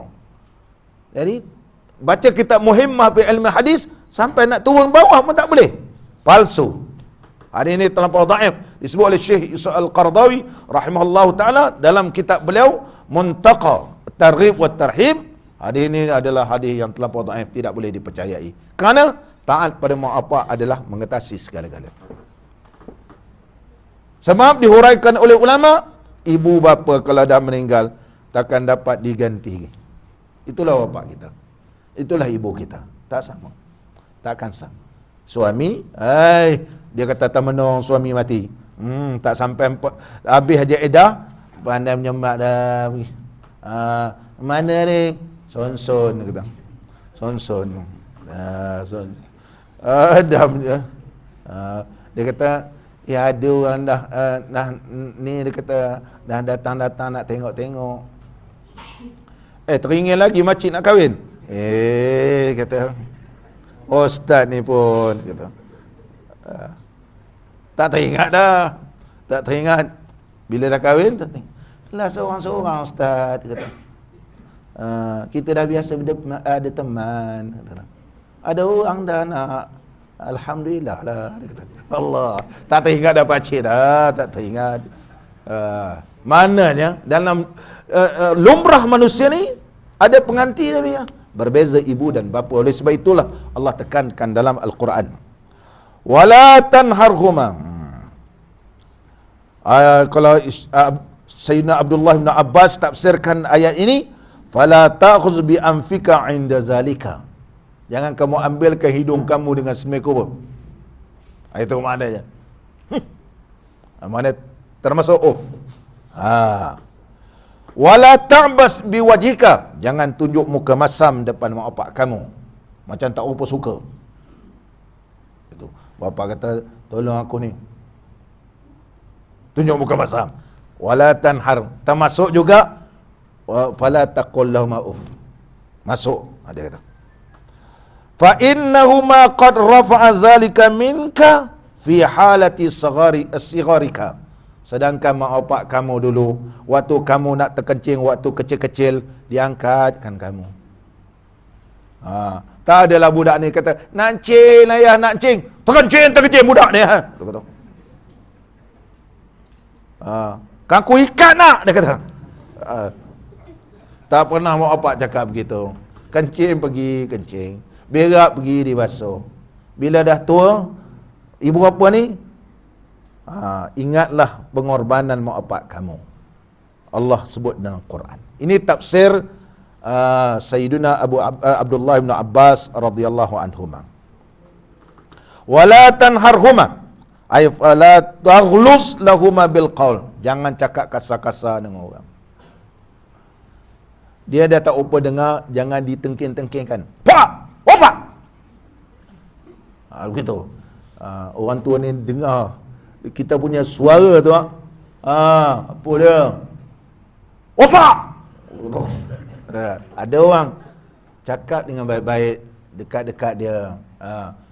Jadi, baca kitab Muhimmah fi ilmi hadis, sampai nak turun bawah pun tak boleh. Palsu. Hadis ini terlampau dhaif. Disebut oleh Syekh Yusuf Al-Qaradawi rahimahullahu ta'ala dalam kitab beliau Muntaqa Targhib wa Tarhib. Hadis ini adalah hadis yang terlampau dhaif, tidak boleh dipercayai. Kerana taat pada mak bapak adalah mengatasi segala-galanya. Sebab dihuraikan oleh ulama, ibu bapa kalau dah meninggal takkan dapat diganti. Itulah bapa kita. Itulah ibu kita. Tak sama. Takkan sama. Suami, dia kata tak menung suami mati. Tak sampai habis aja edah, pandai menyemak dah. Mana ni? Son kata. Son. Dia kata, ya ada orang dah ni dia kata dah datang nak tengok. Teringin lagi makcik nak kahwin. Kata ustaz ni pun kata. Tak teringat dah. Tak teringat. Bila dah kahwin tak teringat. Lah seorang-seorang ustaz kata. Kita dah biasa ada teman. Ada orang dah nak, alhamdulillah lah dia kata. Allah, tak teringat dah pakcik dah, tak teringat. Mananya dalam lumrah manusia ni ada pengganti dia. Berbeza ibu dan bapa. Oleh sebab itulah Allah tekankan dalam Al-Quran. Wala tanharhuma. Kalau Sayyidina Abdullah bin Abbas tafsirkan ayat ini, fala ta'khuz bi anfika 'inda zalika. Jangan kamu ambilkan hidung kamu dengan semekul pun. Itu maknanya. Maknanya termasuk off. Wala ta'bas biwajhika. Jangan tunjuk muka masam depan mak bapak kamu. Macam tak apa suka. Itu. Bapa kata, tolong aku ni. Tunjuk muka masam. Wala tanhar. Termasuk juga fala taqul lahum uff. Masuk, dia kata. fa innahuma qad rafa'a zalika minka fi halati sigharika. Sedangkan mak bapak kamu dulu, waktu kamu nak terkencing, waktu kecil-kecil, diangkatkan kamu. Tak adalah budak ni kata, nak cing ayah, nak cing. Terkencing budak ni. Dia kata. Kaku ikat nak, dia kata. Tak pernah mak bapak cakap begitu. Kencing pergi kencing, berak pergi dibasuh. Bila dah tua, ibu bapa ni, ingatlah pengorbanan mak bapak kamu. Allah sebut dalam Quran. Ini tafsir Sayyidina Abdullah bin Abbas radhiyallahu anhuma. Wala tanharhuma ay fala taghlus lahuma bil qaul. Jangan cakap kasar-kasar dengan orang. Dia dah tak apa dengar, jangan ditengking-tengkingkan. Pak! Apa? Begitu. Orang tua ni dengar kita punya suara tu. Apa dia? Apa? Ada orang cakap dengan baik-baik dekat-dekat dia.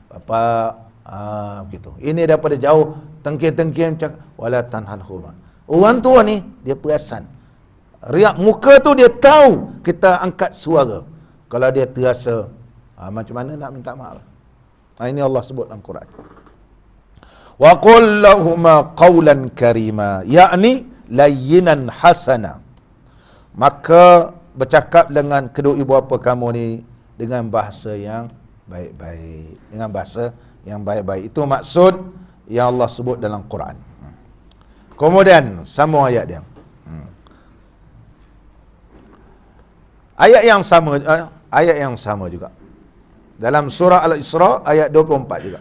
Bapak, begitu. Ini daripada jauh tengking-tengking cakap wala tanharhuma. Orang tua ni dia perasan. Riak muka tu dia tahu kita angkat suara. Kalau dia terasa macam mana nak minta maaf. Ini Allah sebut dalam Quran. Wa qul lahumā qawlan karīmā, yakni layyinan hasana. Maka bercakap dengan kedua ibu bapa kamu ni dengan bahasa yang baik-baik, dengan bahasa yang baik-baik. Itu maksud yang Allah sebut dalam Quran. Kemudian sambung ayat dia. Ayat yang sama juga. Dalam surah Al-Isra ayat 24 juga.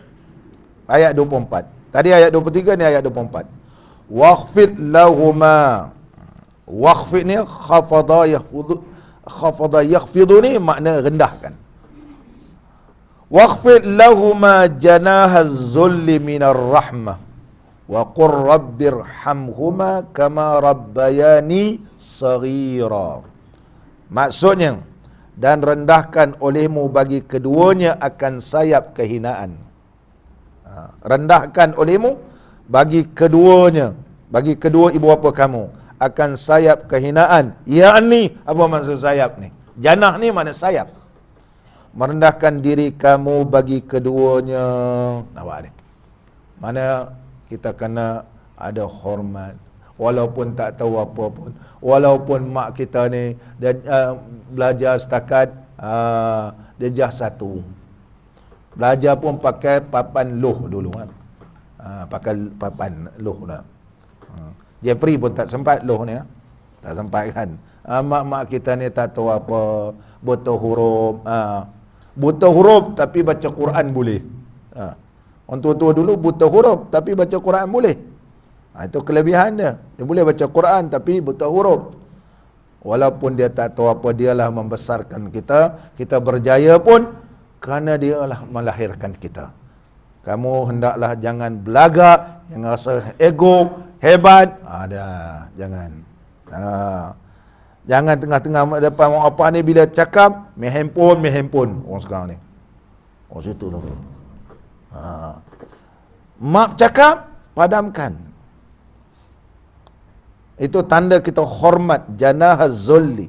Ayat 24. Tadi ayat 23, ni ayat 24. Wakhfid lahuma. Wakhfid ni khafada yakhfidu ni makna rendahkan. Wakhfid lahuma janaha zulli minar rahmah. Wa qur rabbirhamhuma kama rabbayani saghira. Maksudnya, dan rendahkan olehmu bagi keduanya akan sayap kehinaan. Rendahkan olehmu bagi keduanya, bagi kedua ibu bapa kamu akan sayap kehinaan. Yakni, apa maksud sayap ni? Janah ni mana sayap? Merendahkan diri kamu bagi keduanya. Nampak ni? Mana kita kena ada hormat. Walaupun tak tahu apa pun, walaupun mak kita ni dia belajar setakat darjah 1, belajar pun pakai papan loh dulu kan, pakai papan loh dah. Jeffrey pun tak sempat loh ni, tak sempat kan. Mak-mak kita ni tak tahu apa, buta huruf, buta huruf tapi baca Quran boleh. Orang tua-tua dulu buta huruf tapi baca Quran boleh. Itu kelebihan dia. Dia boleh baca Quran tapi buta huruf. Walaupun dia tak tahu apa, dialah membesarkan kita. Kita berjaya pun kerana dialah melahirkan kita. Kamu hendaklah jangan belagak, jangan rasa ego, hebat. Jangan. Jangan tengah-tengah depan orang apa ni bila cakap, main handphone orang sekarang ni. Oh situ lah. Mak cakap, padamkan. Itu tanda kita hormat, janah zulli.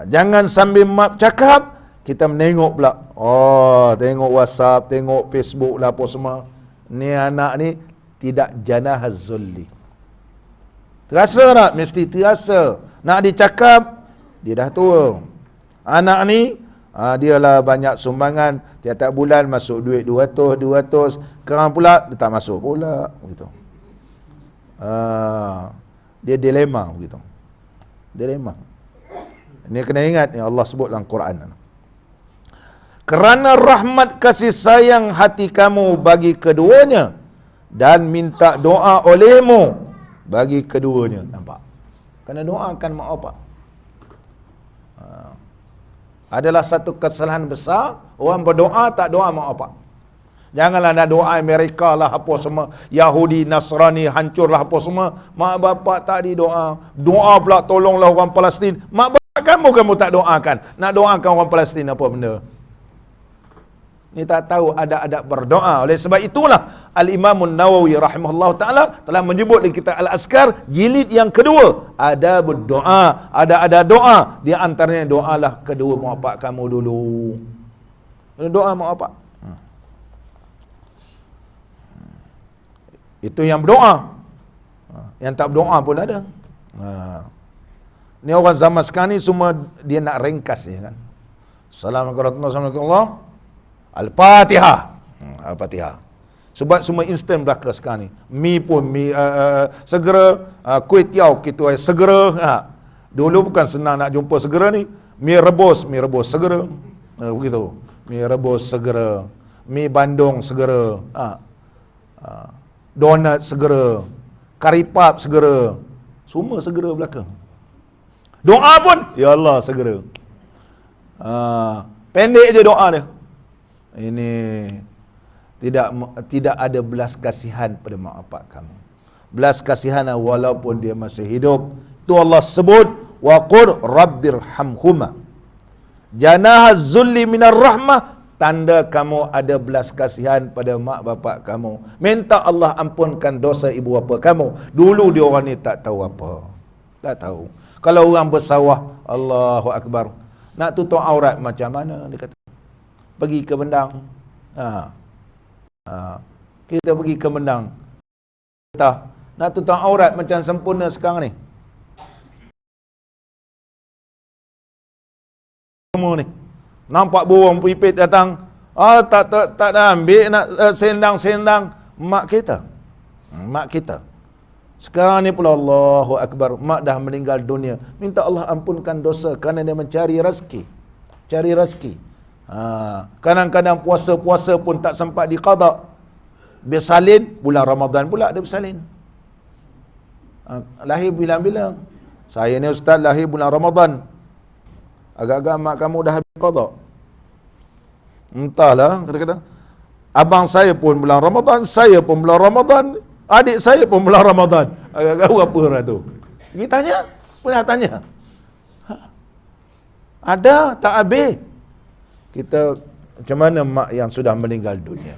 Jangan sambil mak cakap, kita menengok pula. Tengok WhatsApp, tengok Facebook lah apa semua. Ni anak ni tidak janah zulli. Terasa tak? Mesti terasa. Nak dicakap, dia dah tua. Anak ni, dia lah banyak sumbangan. Tiap-tiap bulan masuk duit 200. Sekarang pula, dia tak masuk pula. Begitu. Dia dilema begitu. Dilema. Ini kena ingat yang Allah sebut dalam Quran. Kerana rahmat kasih sayang hati kamu bagi keduanya dan minta doa olehmu bagi keduanya. Nampak? Kena doakan mak bapak. Adalah satu kesalahan besar orang berdoa tak doa mak bapak. Janganlah nak doa Amerika lah apa semua, Yahudi, Nasrani hancurlah apa semua, mak bapak tak didoa. Doa pula tolonglah orang Palestin. Mak bapak kamu tak doakan. Nak doakan orang Palestin apa benda? Ni tak tahu ada adab berdoa. Oleh sebab itulah Al-Imam Nawawi rahimahullah ta'ala telah menyebut di kitab Al-Azkar jilid yang kedua, ada berdoa, ada doa. Di antaranya doalah kedua mak bapak kamu dulu. Doa mak bapak. Itu yang berdoa. Yang tak berdoa pun ada. Ni orang zaman sekarang ni semua dia nak ringkas je kan. Assalamualaikum warahmatullahi wabarakatuh. Al-Fatihah. Al-Fatihah. Sebab semua instan belaka sekarang ni. Mi pun segera, kuih tiaw gitu segera. Dulu bukan senang nak jumpa segera ni. Mi rebus segera. Begitu. Mi rebus segera. Mi bandung segera. Donat segera. Karipap segera. Semua segera belaka. Doa pun ya Allah segera. Pendek je doa dia. Ini tidak ada belas kasihan pada mak bapak kamu. Belas kasihan walaupun dia masih hidup. Itu Allah sebut wa qur rabbirhamhuma. Janahaz zulli minar rahmah, tanda kamu ada belas kasihan pada mak bapak kamu. Minta Allah ampunkan dosa ibu bapa kamu. Dulu dia orang ni tak tahu apa. Tak tahu. Kalau orang bersawah, Allahu Akbar, nak tutup aurat macam mana dia kata? Pergi ke Bendang. Kita pergi ke Bendang. Kita nak tutup aurat macam sempurna sekarang ni. Semua ni. Nampak burung pipit datang. Tak dah ambil nak sendang-sendang mak kita. Mak kita. Sekarang ni pula Allahu Akbar, mak dah meninggal dunia. Minta Allah ampunkan dosa kerana dia mencari rezeki. Cari rezeki. Kadang-kadang puasa-puasa pun tak sempat diqada. Bersalin, bulan Ramadan pula dia bersalin. Lahir bilang-bilang, saya ni ustaz lahir bulan Ramadan. Agak-agak mak kamu dah habis qada. Entahlah, kata-kata. Abang saya pun bulan Ramadan, saya pun bulan Ramadan, adik saya pun bulan Ramadan. Agak-agak apa lah tu? Pergi tanya, pernah tanya. Ada, tak habis. Kita macam mana mak yang sudah meninggal dunia?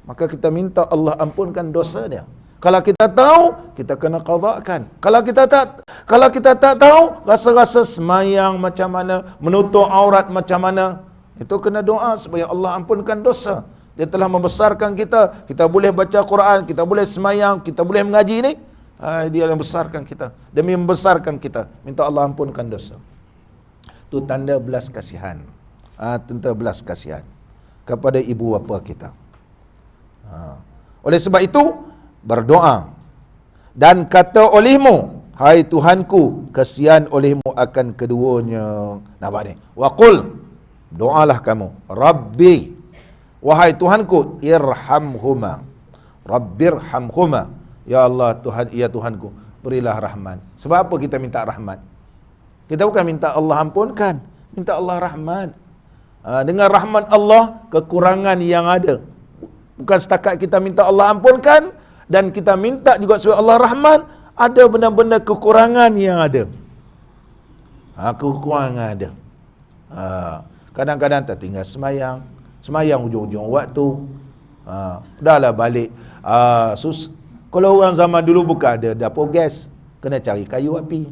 Maka kita minta Allah ampunkan dosa dia. Kalau kita tahu, kita kena qada'kan. Kalau kita tak tahu, rasa-rasa semayang macam mana, menutup aurat macam mana, itu kena doa supaya Allah ampunkan dosa. Dia telah membesarkan kita. Kita boleh baca Quran, kita boleh semayang, kita boleh mengaji ni. Dia yang membesarkan kita. Demi membesarkan kita, minta Allah ampunkan dosa. Itu tanda belas kasihan. Tentang belas kasihan kepada ibu bapa kita. Oleh sebab itu berdoa dan kata olehmu, hai Tuhanku, kasihan olehmu akan keduanya. Nampak ni? Wa qul, doalah kamu, Rabbi, wahai Tuhanku, irhamhuma, Rabbirhamhuma, ya Allah Tuhan, ya Tuhanku, berilah rahmat. Sebab apa kita minta rahmat? Kita bukan minta Allah ampunkan, minta Allah rahmat. Dengan rahmat Allah, kekurangan yang ada, bukan setakat kita minta Allah ampunkan, dan kita minta juga supaya Allah rahmat, ada benda-benda kekurangan yang ada. Kekurangan ada. Kadang-kadang tertinggal semayang hujung-hujung waktu. Dahlah balik. Kalau orang zaman dulu bukan ada dapur gas, kena cari kayu api.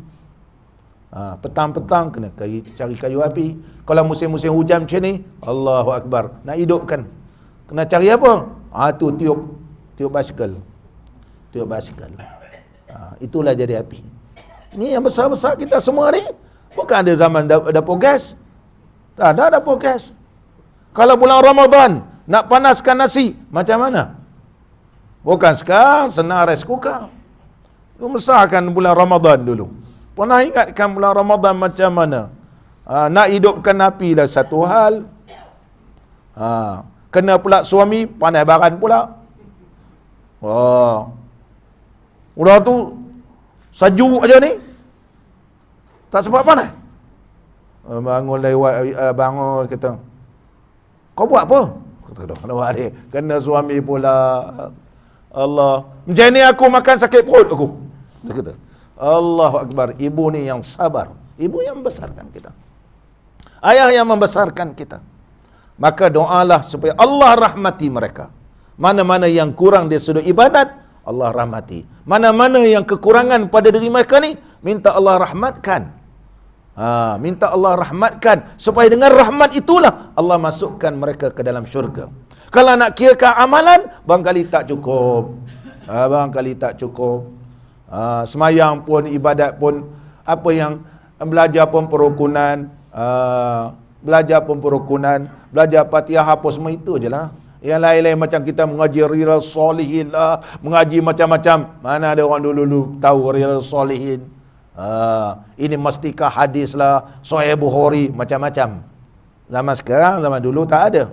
Petang-petang kena cari kayu api. Kalau musim-musim hujan macam ni, Allahu Akbar, nak hidupkan, kena cari apa? Tu tiup basikal. Tiup basikal. Itulah jadi api. Ni yang besar-besar kita semua ni, bukan ada zaman dapur gas. Tak ada dapur gas. Kalau bulan Ramadan nak panaskan nasi, macam mana? Bukan sekarang senang rice cooker. Membesarkan bulan Ramadan dulu. Pernah ingatkan bulan Ramadan macam mana? Nak hidupkan api lah satu hal. Kena pula suami pandai baran pula. Udah tu sejuk aja ni, tak sempat pandai. Bangun lewat, bangun kata, kau buat apa? Kata dah, nampak dia, kena suami pula. Allah, macam ni aku makan sakit perut aku. Dia kata, Allahu Akbar, ibu ni yang sabar. Ibu yang membesarkan kita. Ayah yang membesarkan kita. maka doalah supaya Allah rahmati mereka. Mana-mana yang kurang dari sudut ibadat, Allah rahmati. Mana-mana yang kekurangan pada diri mereka ni, minta Allah rahmatkan. Minta Allah rahmatkan, supaya dengan rahmat itulah Allah masukkan mereka ke dalam syurga. Kalau nak kirakan amalan, barangkali tak cukup. Barangkali tak cukup. Semayang pun, ibadat pun, apa yang belajar pun perukunan, belajar Fatihah apa semua itu je lah. Yang lain-lain macam kita mengaji Riyadhus Shalihin lah, mengaji macam-macam. Mana ada orang dulu tahu Riyadhus Shalihin? Ini mastika hadis lah, Sahih Bukhari, macam-macam. Zaman sekarang, zaman dulu tak ada.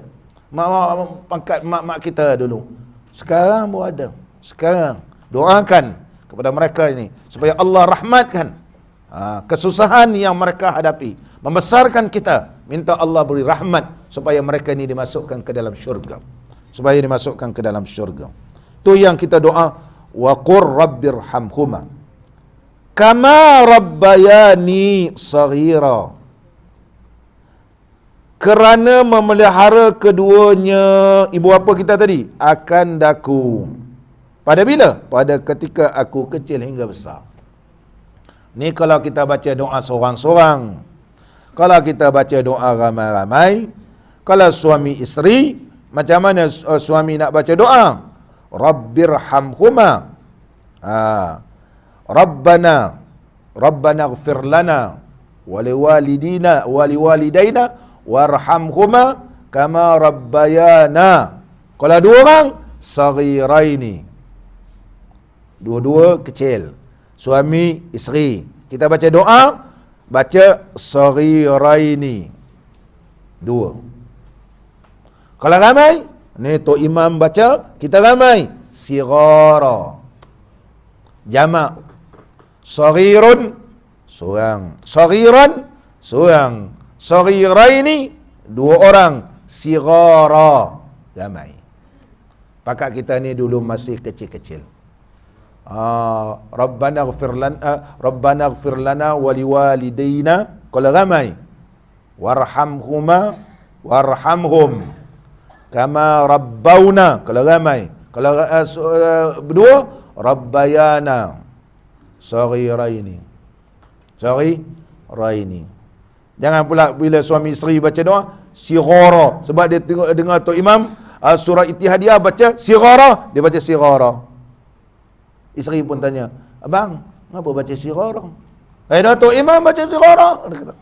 Pangkat mak kita dulu. Sekarang pun ada. Sekarang doakan kepada mereka ini supaya Allah rahmatkan kesusahan yang mereka hadapi, membesarkan kita, minta Allah beri rahmat supaya mereka ini dimasukkan ke dalam syurga, supaya dimasukkan ke dalam syurga. Tu yang kita doa, wa qur rabbirhamhuma kama rabbayani saghira. Kerana memelihara keduanya ibu bapa kita tadi akan daku. Pada bila? Pada ketika aku kecil hingga besar. Ni kalau kita baca doa seorang-seorang. Kalau kita baca doa ramai-ramai, kalau suami isteri, macam mana suami nak baca doa? Rabbirhamhuma. Rabbana ighfir lana wa liwalidaina warhamhuma kama rabbayana. Kalau dua orang, saghiraini. Dua-dua kecil. Suami, isteri. Kita baca doa, baca saghiraini. Dua. Kalau ramai, ni Tok Imam baca, kita ramai. Sighara. Jamak. Saghirun, seorang. Saghiran, seorang. Saghiraini, dua orang. Sighara, ramai. Pakak kita ni dulu masih kecil-kecil. Rabbana ighfir lana wa liwalidaina, kalau ramai. Warhamhum kama rabbawna, kalau ramai. Kalau berdua, rabbayana saghiraini. Jangan pula bila suami isteri baca doa sighara, sebab dia tengok dengar Tok Imam surah Ittihadiyah baca sighara, dia baca sighara. Isteri pun tanya, abang, kenapa baca sighara? Tok Imam baca sighara. Dia kata,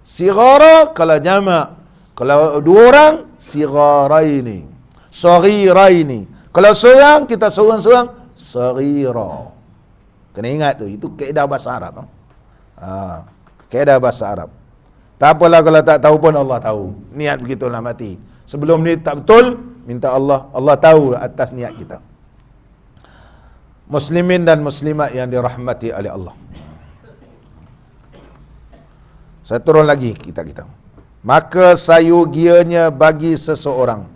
sighara kalau jamak, kalau dua orang sigharaini, saghiraini. Kalau seorang, kita seorang-seorang, saghira. Kena ingat tu, itu kaedah bahasa Arab. Kaedah bahasa Arab. Tak apalah kalau tak tahu pun Allah tahu. Niat begitulah mati. Sebelum ni tak betul, minta Allah tahu atas niat kita. Muslimin dan muslimat yang dirahmati oleh Allah. Saya turun lagi kita. Maka sayugianya bagi seseorang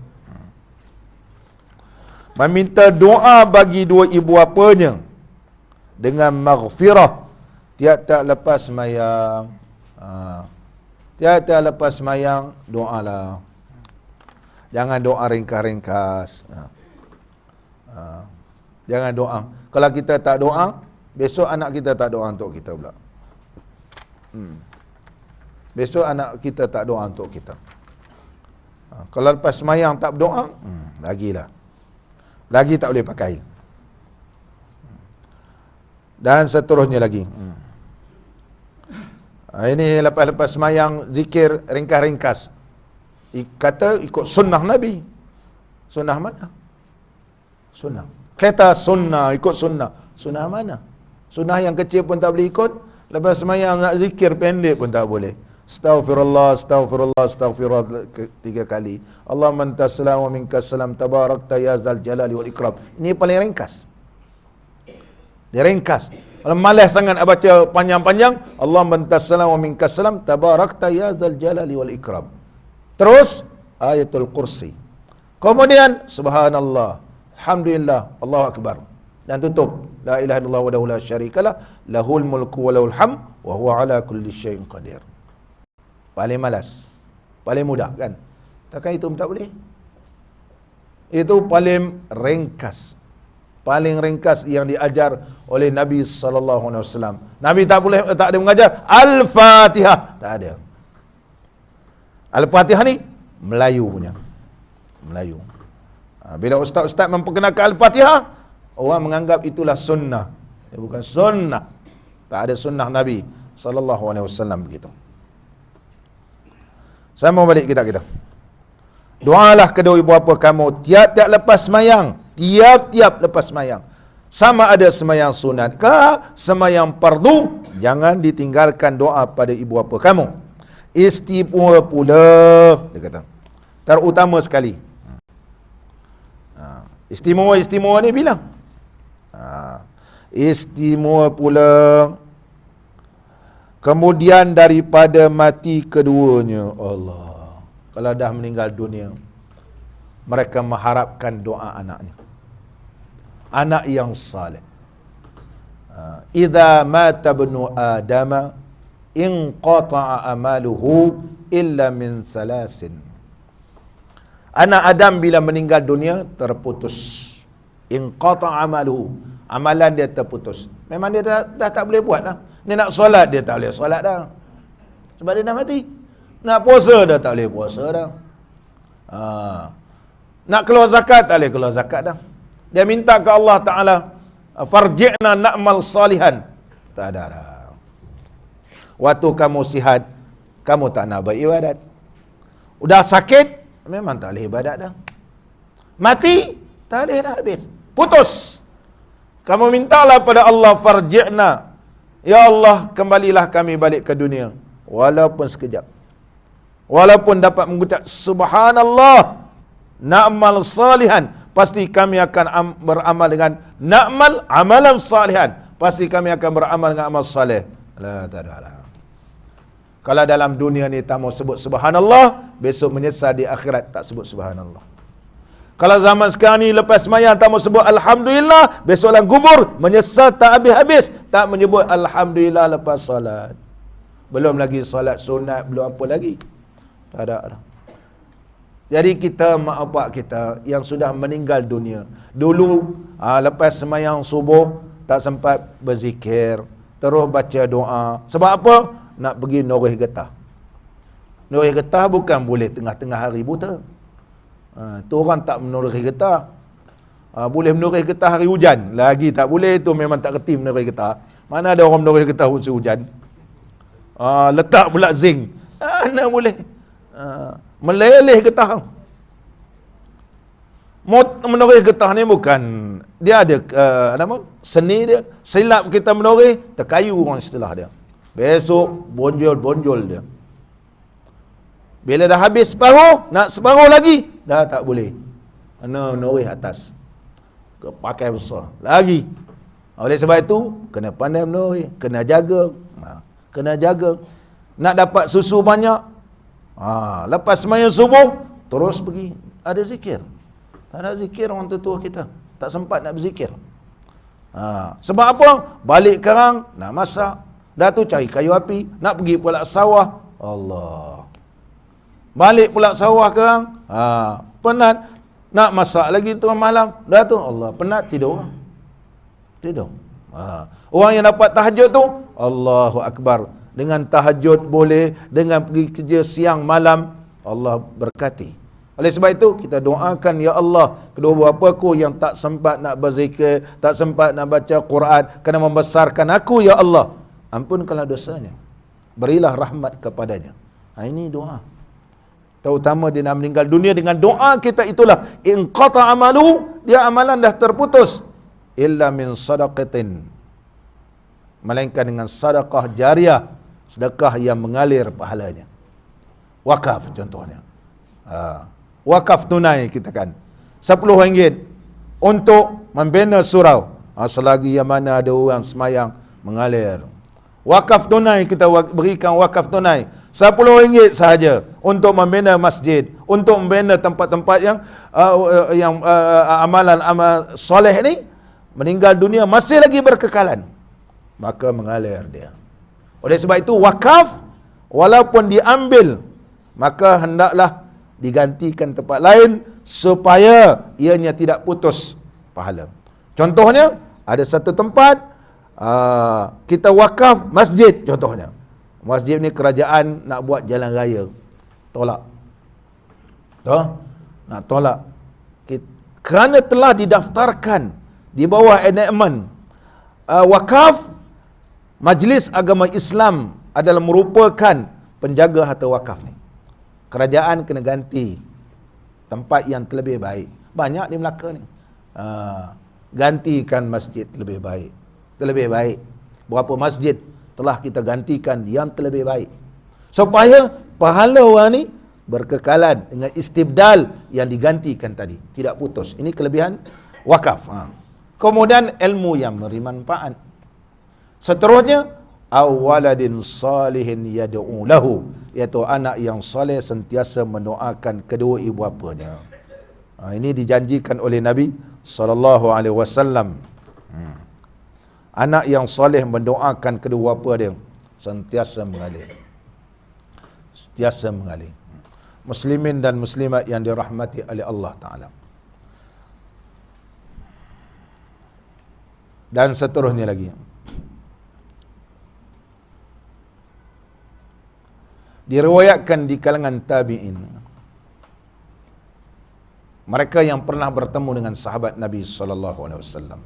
meminta doa bagi dua ibu bapanya dengan maghfirah tiap-tiap lepas sembahyang. Tiap-tiap lepas sembahyang doalah. Jangan doa ringkas-ringkas. Jangan doa. Kalau kita tak doa, besok anak kita tak doa untuk kita pula. Besok anak kita tak doa untuk kita. Kalau lepas sembahyang tak berdoa, lagilah. Lagi tak boleh pakai. Dan seterusnya lagi. Ini lepas-lepas sembahyang zikir ringkas-ringkas. Kata ikut sunnah Nabi. Sunnah mana? Sunnah. Kata sunnah, ikut sunnah. Sunnah mana? Sunnah yang kecil pun tak boleh ikut. Lepas sembahyang nak zikir pendek pun tak boleh. Astaghfirullah 3 kali. Allahumma antas salam wa minkas salam tabarakta ya zal jalali wal ikram. Ini paling ringkas. Dia ringkas. Kalau malas sangat nak baca panjang-panjang, Allahumma antas salam wa minkas salam tabarakta ya zal jalali wal ikram. Terus ayatul kursi. Kemudian subhanallah, alhamdulillah, Allahu akbar. Dan tutup la ilaha illallah wahdahu la syarikalah, lahul mulku wa lahul hamd wa huwa ala kulli syai'in qadir. Paling malas. paling mudah kan? Takkan itu tak boleh? Itu paling ringkas. Paling ringkas yang diajar oleh Nabi SAW. Nabi tak ada mengajar Al-Fatihah. Tak ada. Al-Fatihah ni Melayu punya. Melayu. Bila ustaz-ustaz memperkenalkan Al-Fatihah, orang menganggap itulah sunnah. Dia bukan sunnah. Tak ada sunnah Nabi SAW begitu. Saya mau balik kita. Doalah kedua ibu bapa kamu tiap-tiap lepas semayang. Tiap-tiap lepas semayang. Sama ada semayang sunat ke semayang fardu, jangan ditinggalkan doa pada ibu bapa kamu. Istimewa pula, dia kata, terutama sekali. Istimewa ni bilang. Istimewa pula kemudian daripada mati keduanya. Allah, kalau dah meninggal dunia, mereka mengharapkan doa anaknya, anak yang saleh. Idza mata ibnu adama inqata'a amaluhu illa min salasin. Anak Adam bila meninggal dunia terputus. Inqata'a amaluhu, amalan dia terputus. Memang dia dah tak boleh buat lah. Dia nak solat, dia tak boleh solat dah, sebab dia dah mati. Nak puasa, dah tak boleh puasa dah. Nak keluar zakat, tak boleh keluar zakat dah. Dia minta ke Allah Ta'ala, farji'na na'mal salihan. Tak ada dah. Waktu kamu sihat, kamu tak nak beribadat. Udah sakit, memang tak boleh ibadat dah. Mati, tak boleh dah, habis. Putus. Kamu mintalah pada Allah, farji'na. Ya Allah, kembalilah kami balik ke dunia. Walaupun sekejap. Walaupun dapat mengucap subhanallah, na'mal salihan, pasti kami akan beramal dengan na'mal amalan salihan. Pasti kami akan beramal dengan amal salih. Tak ada lah. Kalau dalam dunia ni tak mau sebut subhanallah, besok menyesal di akhirat tak sebut subhanallah. Kalau zaman sekarang ni lepas semayang tak mau sebut alhamdulillah, besok dalam kubur menyesal tak habis-habis, tak menyebut alhamdulillah lepas solat. Belum lagi solat sunat, belum apa lagi. Tak ada lah. Jadi kita, mak bapak kita yang sudah meninggal dunia, dulu lepas semayang subuh tak sempat berzikir, terus baca doa. Sebab apa? Nak pergi norih getah. Norih getah bukan boleh tengah-tengah hari buta. Tu orang tak menoreh getah. Boleh menoreh getah hari hujan, lagi tak boleh. Tu memang tak reti menoreh getah. Mana ada orang menoreh getah musim hujan? Letak pula zinc. Mana boleh? Meleleh getah. Menoreh getah ni bukan, dia ada nama seni dia. Silap kita menoreh, terkayu orang setelah dia. Besok bonjol dia. Bila dah habis separuh, nak separuh lagi, dah tak boleh. Menoreh atas, pakai besar lagi. Oleh sebab itu, kena pandai menoreh, kena jaga. Kena jaga. Nak dapat susu banyak, lepas semayang subuh, terus pergi. Ada zikir. Tak ada zikir orang tua kita. Tak sempat nak berzikir. Sebab apa? Balik kerang, nak masak. Dah tu cari kayu api, nak pergi pula sawah. Allah. Balik pula sawah kerang. Penat. Nak masak lagi tu malam. Dah tu Allah, penat, tidur. Tidur. Orang yang dapat tahajud tu, Allahu Akbar. Dengan tahajud boleh, dengan pergi kerja siang malam, Allah berkati. Oleh sebab itu, kita doakan, Ya Allah, kedua bapaku yang tak sempat nak berzikir, tak sempat nak baca Quran, kena membesarkan aku, Ya Allah. Ampunkanlah dosanya. Berilah rahmat kepadanya. Ini doa. Terutama dia nak meninggal dunia, dengan doa kita itulah, inqata amalu, dia amalan dah terputus. Illa min sadaqatin. Melainkan dengan sedekah jariah, sedekah yang mengalir pahalanya. Wakaf contohnya. Wakaf tunai kita kan, RM10 untuk membina surau. Selagi yang mana ada orang semayang mengalir. Wakaf tunai, kita berikan wakaf tunai RM10 sahaja untuk membina masjid, untuk membina tempat-tempat yang amalan amal soleh ni, meninggal dunia masih lagi berkekalan, maka mengalir dia. Oleh sebab itu wakaf, walaupun diambil maka hendaklah digantikan tempat lain supaya ianya tidak putus pahala. Contohnya, ada satu tempat kita wakaf masjid contohnya. Masjid ni kerajaan nak buat jalan raya. Tolak. Nak tolak. Kerana telah didaftarkan di bawah enactment wakaf, Majlis Agama Islam adalah merupakan penjaga harta wakaf ni. Kerajaan kena ganti tempat yang terlebih baik. Banyak di Melaka ni. Gantikan masjid lebih baik. Terlebih baik. Berapa masjid telah kita gantikan yang terlebih baik. Supaya pahala orang ni berkekalan dengan istibdal yang digantikan tadi. Tidak putus. Ini kelebihan wakaf. Kemudian ilmu yang memberi manfaat. Seterusnya, awaladin salihin yad'u lahu, iaitu anak yang saleh sentiasa mendoakan kedua ibu bapanya. Ini dijanjikan oleh Nabi SAW. Anak yang saleh mendoakan kedua bapa dia sentiasa mengalir. Sentiasa mengalir. Muslimin dan muslimat yang dirahmati oleh Allah Ta'ala. Dan seterusnya lagi. Diriwayatkan di kalangan tabi'in, mereka yang pernah bertemu dengan sahabat Nabi SAW.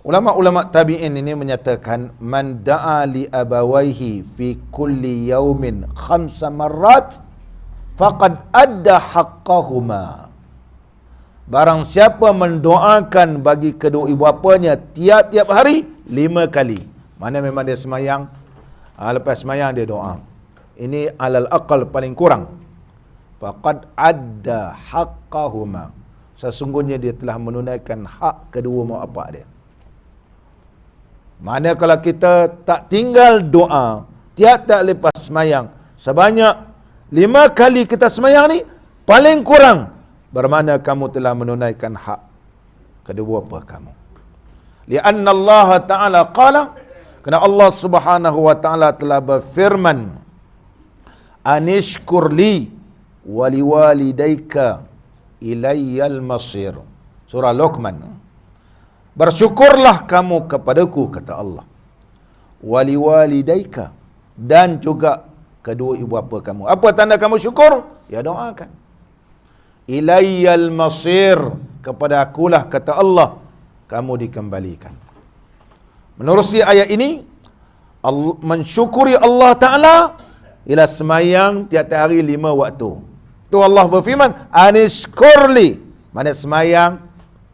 Ulama-ulama tabi'in ini menyatakan, man da'a li abawaihi fi kulli yaumin 5 marrat faqad adda haqqahuma. Barang siapa mendoakan bagi kedua ibu bapanya tiap-tiap hari 5 kali. Mana memang dia semayang, lepas semayang dia doa. Ini alal aqal paling kurang. Faqad adda haqqahuma. Sesungguhnya dia telah menunaikan hak kedua mak bapak dia. Mana kalau kita tak tinggal doa tiap-tiap lepas semayang sebanyak 5 kali kita semayang ni, paling kurang bermakna kamu telah menunaikan hak kedua bapa kamu. Lianna Allah Ta'ala qala, kerana Allah Subhanahu wa Ta'ala telah berfirman, anishkur li waliwalidayka ilayyal masir. Surah Luqman. Bersyukurlah kamu kepadaku, kata Allah. Waliwalidayka, dan juga kedua ibu bapa kamu. Apa tanda kamu syukur? Ya doakan. Ilayyal masir, kepada akulah, kata Allah, kamu dikembalikan. Menerusi ayat ini, mensyukuri Allah Ta'ala ialah semayang tiap-tiap hari 5 waktu. Tu Allah berfirman, anishkurli, mana semayang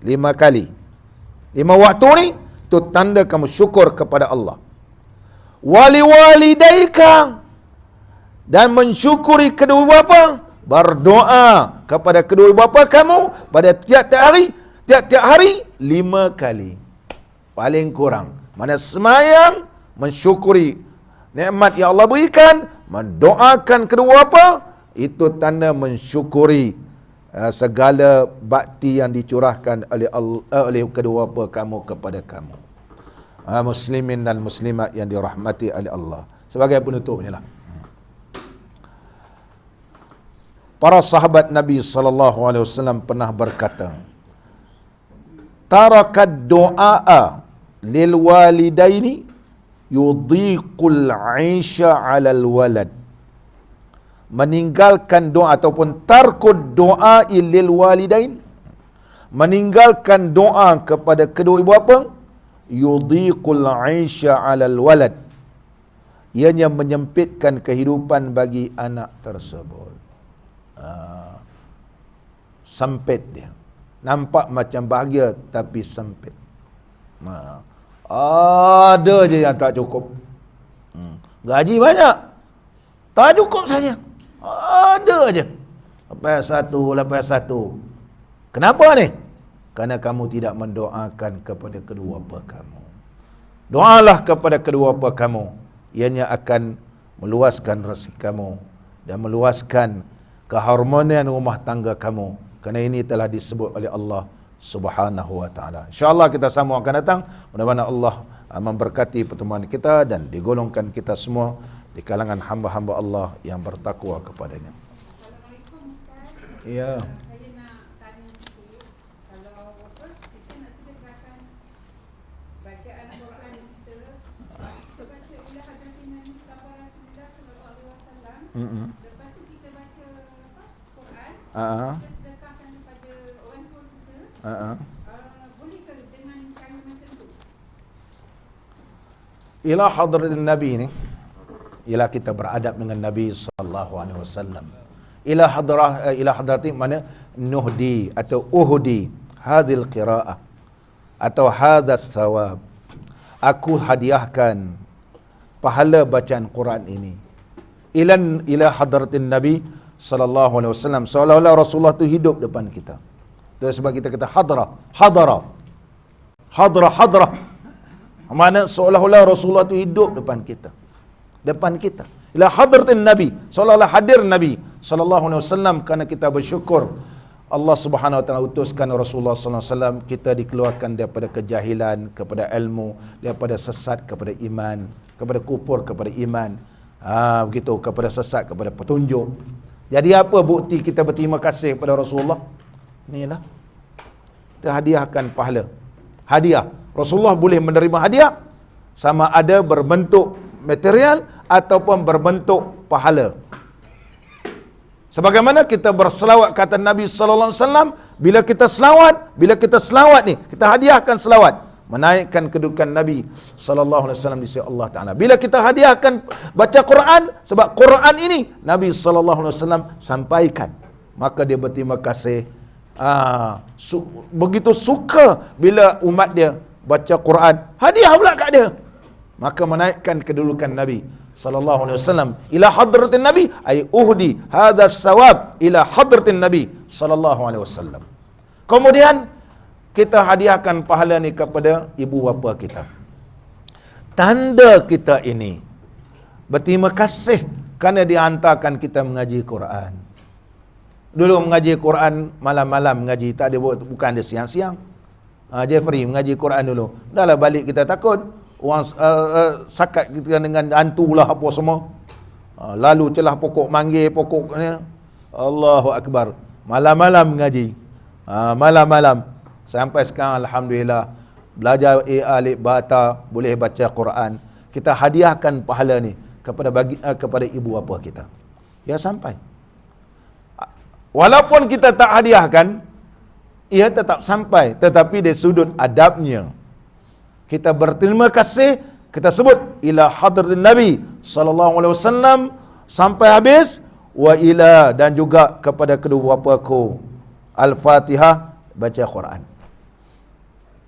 5 kali. 5 waktu ni, tu tanda kamu syukur kepada Allah. Waliwalidayka, dan mensyukuri kedua bapa, berdoa kepada kedua bapa kamu pada tiap-tiap hari 5 kali. Paling kurang. Mana semayang, mensyukuri nikmat yang Allah berikan, mendoakan kedua bapa, itu tanda mensyukuri segala bakti yang dicurahkan oleh kedua bapa kamu kepada kamu. Muslimin dan muslimat yang dirahmati oleh Allah. Sebagai penutupnya lah, para sahabat Nabi SAW pernah berkata, tarakat du'a lil walidaini yudhiqul 'aisha 'alal walad. Meninggalkan doa ataupun tarkud doa lil walidain, meninggalkan doa kepada kedua ibu bapa, yudhiqul 'aisha 'alal walad, ianya menyempitkan kehidupan bagi anak tersebut. Sempit dia. Nampak macam bahagia tapi sempit. Ada je yang tak cukup. Gaji banyak, tak cukup saja. Ada je. Lepas satu. Kenapa ni? Kerana kamu tidak mendoakan kepada kedua bapa kamu. Doalah kepada kedua bapa kamu. Ianya akan meluaskan rezeki kamu dan meluaskan keharmonian rumah tangga kamu. Kerana ini telah disebut oleh Allah Subhanahu wa Ta'ala. InsyaAllah kita semua akan datang. Mudah-mudahan Allah memberkati pertemuan kita dan digolongkan kita semua di kalangan hamba-hamba Allah yang bertakwa kepadanya. Assalamualaikum Ustaz. Ya. Saya nak tanya sikit, kalau kita nak segerakan bacaan Quran kita baca ila hadatin Nabi Rasulullah sallallahu alaihi wasallam. Lepas tu kita baca Quran. Kita sedekahkan kepada orang tua kita. Boleh ke dengan cara macam tu? Ila hadratin Nabi ni, ialah kita beradab dengan Nabi sallallahu alaihi wasallam. Ila hadrati mana nuhdi atau uhdi hadhil qiraah atau hadas thawab. Aku hadiahkan pahala bacaan Quran ini. Ila hadratin Nabi sallallahu alaihi wasallam, seolah-olah Rasulullah tu hidup depan kita. Itu sebab kita kata hadra. Mana seolah-olah Rasulullah tu hidup depan kita. Ila hadratin Nabi, seolah-olah hadir Nabi sallallahu alaihi wasallam, kerana kita bersyukur Allah Subhanahu wa taala utuskan Rasulullah sallallahu alaihi wasallam, kita dikeluarkan daripada kejahilan kepada ilmu, daripada sesat kepada iman, kepada kufur kepada iman. Begitu, kepada sesat kepada petunjuk. Jadi apa bukti kita berterima kasih kepada Rasulullah? Inilah, kita hadiahkan pahala. Hadiah. Rasulullah boleh menerima hadiah sama ada berbentuk material ataupun berbentuk pahala. Sebagaimana kita berselawat kata Nabi sallallahu alaihi wasallam, bila kita selawat ni, kita hadiahkan selawat, menaikkan kedudukan Nabi sallallahu alaihi wasallam di sisi Allah Taala. Bila kita hadiahkan baca Quran, sebab Quran ini Nabi sallallahu alaihi wasallam sampaikan, maka dia berterima kasih. Begitu suka bila umat dia baca Quran, hadiah pula kat dia, maka menaikkan kedudukan Nabi sallallahu alaihi wasallam. Ila hadratin Nabi ay uhdi hadha sawab ila hadratin Nabi sallallahu alaihi wasallam. Kemudian kita hadiahkan pahala ni kepada ibu bapa kita. Tanda kita ini berterima kasih kerana dihantarkan kita mengaji Quran. Dulu mengaji Quran malam-malam mengaji, tak ada, bukan ada siang-siang. Jeffrey mengaji Quran dulu. Dah lah balik kita takut. Orang sakat kita dengan hantu lah apa semua. Lalu celah pokok manggil, pokoknya. Allahu Akbar. Malam-malam mengaji. Malam-malam. Sampai sekarang Alhamdulillah. Belajar alif bata, boleh baca Quran. Kita hadiahkan pahala ni kepada ibu bapa kita. Ya, sampai. Walaupun kita tak hadiahkan, ia tetap sampai. Tetapi dari sudut adabnya, kita berterima kasih, kita sebut ila hadratin Nabi sallallahu alaihi wasallam sampai habis, wa ila, dan juga kepada kedua bapaku, Al-Fatihah, baca Quran.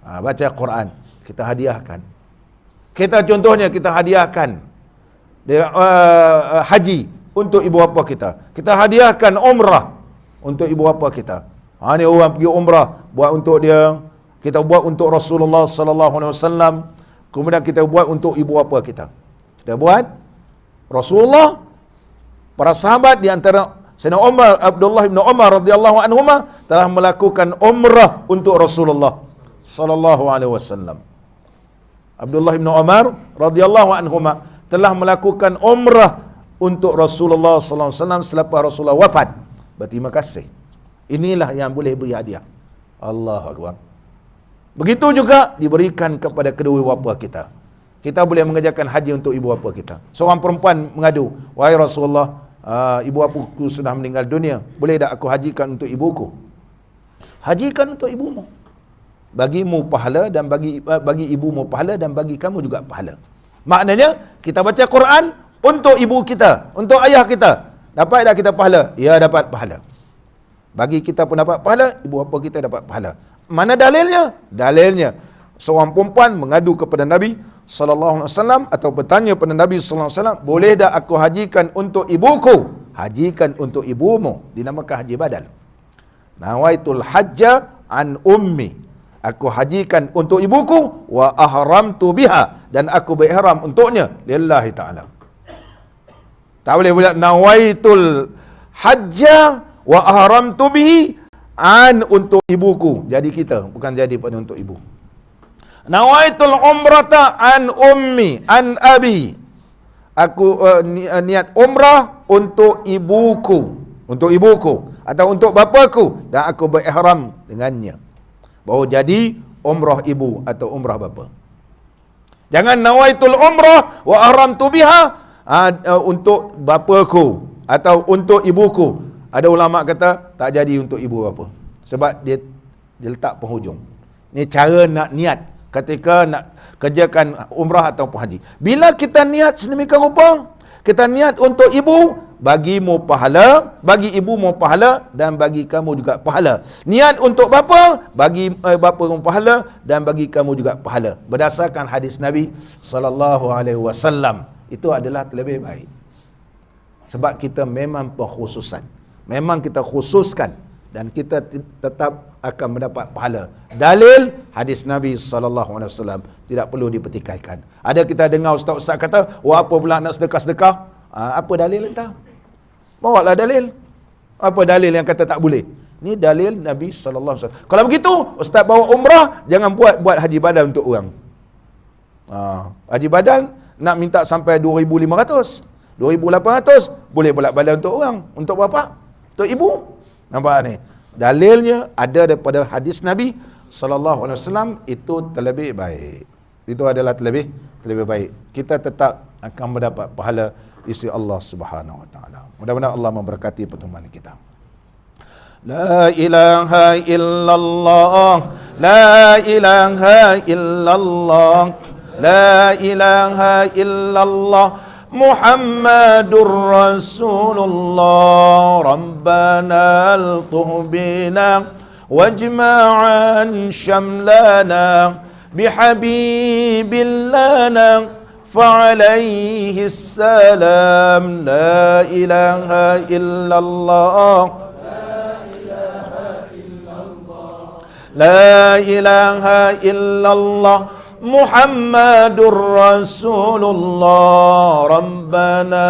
Baca Quran, kita hadiahkan. Kita contohnya, kita hadiahkan haji untuk ibu bapa kita. Kita hadiahkan umrah untuk ibu bapa kita. Ni orang pergi umrah, buat untuk dia. Kita buat untuk Rasulullah sallallahu alaihi wasallam. Kemudian kita buat untuk ibu bapa kita. Kita buat Rasulullah, para sahabat di antara Sayyidina Umar, Abdullah bin Umar radhiyallahu anhuma telah melakukan umrah untuk Rasulullah sallallahu alaihi wasallam. Abdullah bin Umar radhiyallahu anhuma telah melakukan umrah untuk Rasulullah sallallahu alaihi wasallam selepas Rasulullah wafat. Berterima kasih. Inilah yang boleh beri hadiah. Allahu Akbar. Begitu juga diberikan kepada kedua bapa kita. Kita boleh mengerjakan haji untuk ibu bapa kita. Seorang perempuan mengadu, wahai Rasulullah, ibu bapaku sudah meninggal dunia, boleh tak aku hajikan untuk ibuku? Hajikan untuk ibumu. Bagimu pahala, dan bagi ibumu pahala, dan bagi kamu juga pahala. Maknanya kita baca Quran untuk ibu kita, untuk ayah kita. Dapat tak kita pahala? Ya, dapat pahala. Bagi kita pun dapat pahala, ibu bapa kita dapat pahala. Mana dalilnya? Dalilnya, seorang perempuan mengadu kepada Nabi sallallahu alaihi wasallam atau bertanya kepada Nabi sallallahu alaihi wasallam, boleh tak aku hajikan untuk ibuku? Hajikan untuk ibumu, dinamakan haji badal. Nawaitul hajja an ummi, aku hajikan untuk ibuku, wa ahramtu biha, dan aku berihram untuknya lillahi ta'ala. Tak boleh pula nawaitul hajja wa ahramtu bihi an untuk ibuku. Jadi kita bukan jadi pada untuk ibu. Nawaitul umrata an ummi an abi, aku niat umrah untuk ibuku, atau untuk bapaku, dan aku berihram dengannya. Baru jadi umrah ibu atau umrah bapa. Jangan nawaitul umrah wa ahramtu biha untuk bapaku atau untuk ibuku. Ada ulama kata tak jadi untuk ibu bapa. Sebab dia letak penghujung. Ni cara nak niat ketika nak kerjakan umrah ataupun haji. Bila kita niat sedemikian rupa, kita niat untuk ibu, bagimu pahala, bagi ibumu pahala, dan bagi kamu juga pahala. Niat untuk bapa, bagi bapamu pahala, dan bagi kamu juga pahala. Berdasarkan hadis Nabi SAW, itu adalah lebih baik. Sebab kita memang pengkhususan. Memang kita khususkan, dan kita tetap akan mendapat pahala. Dalil hadis Nabi SAW tidak perlu dipertikaikan. Ada kita dengar ustaz-ustaz kata, wah apa pula nak sedekah-sedekah? Apa dalil entah? Bawalah dalil. Apa dalil yang kata tak boleh? Ni dalil Nabi SAW. Kalau begitu, ustaz bawa umrah, jangan buat haji badal untuk orang. Haji badal nak minta sampai 2,500, 2,800, boleh pula badal untuk orang. Untuk bapa, untuk ibu. Nampak ni? Dalilnya ada daripada hadis Nabi SAW, itu terlebih baik. Itu adalah terlebih baik. Kita tetap akan mendapat pahala di sisi Allah Subhanahu Wa Taala. Mudah-mudahan Allah memberkati pertemuan kita. La ilaha illallah, la ilaha illallah, la ilaha illallah, Muhammadur Rasulullah. Rabbana altuh bina wajma'an syamlana bihabibillana فعليه السلام. لا إله إلا الله، لا إله إلا الله، محمد رسول الله. ربنا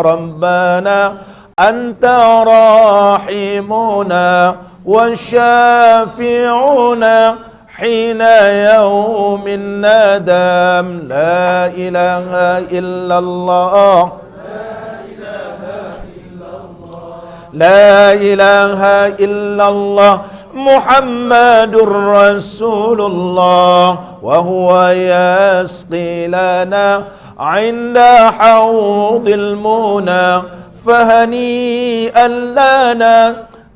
ربنا أنت راحمنا وشافعنا حين يوم الندم. لا إله إلا الله، لا إله إلا الله، محمد رسول الله. وهو يسقي لنا عند حوض المنى، فهنيئا لنا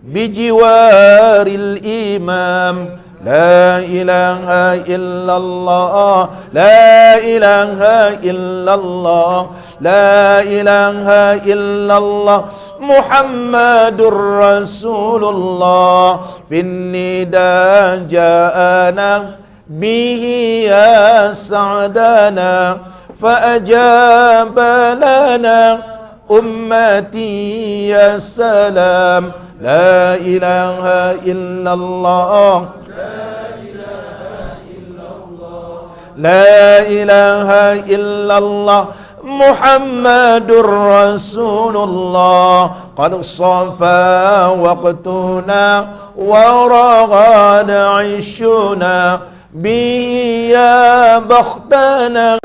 بجوار الإمام. لا إله إلا الله، لا إله إلا الله، لا إله إلا الله، محمد رسول الله. في النداء جاءنا به يا سعدنا، فأجاب لنا أمتي يا سلام. لا إله إلا الله، لا إله إلا الله، محمد رسول الله. قد صفى وقتنا ورغد عيشنا، به يا بختنا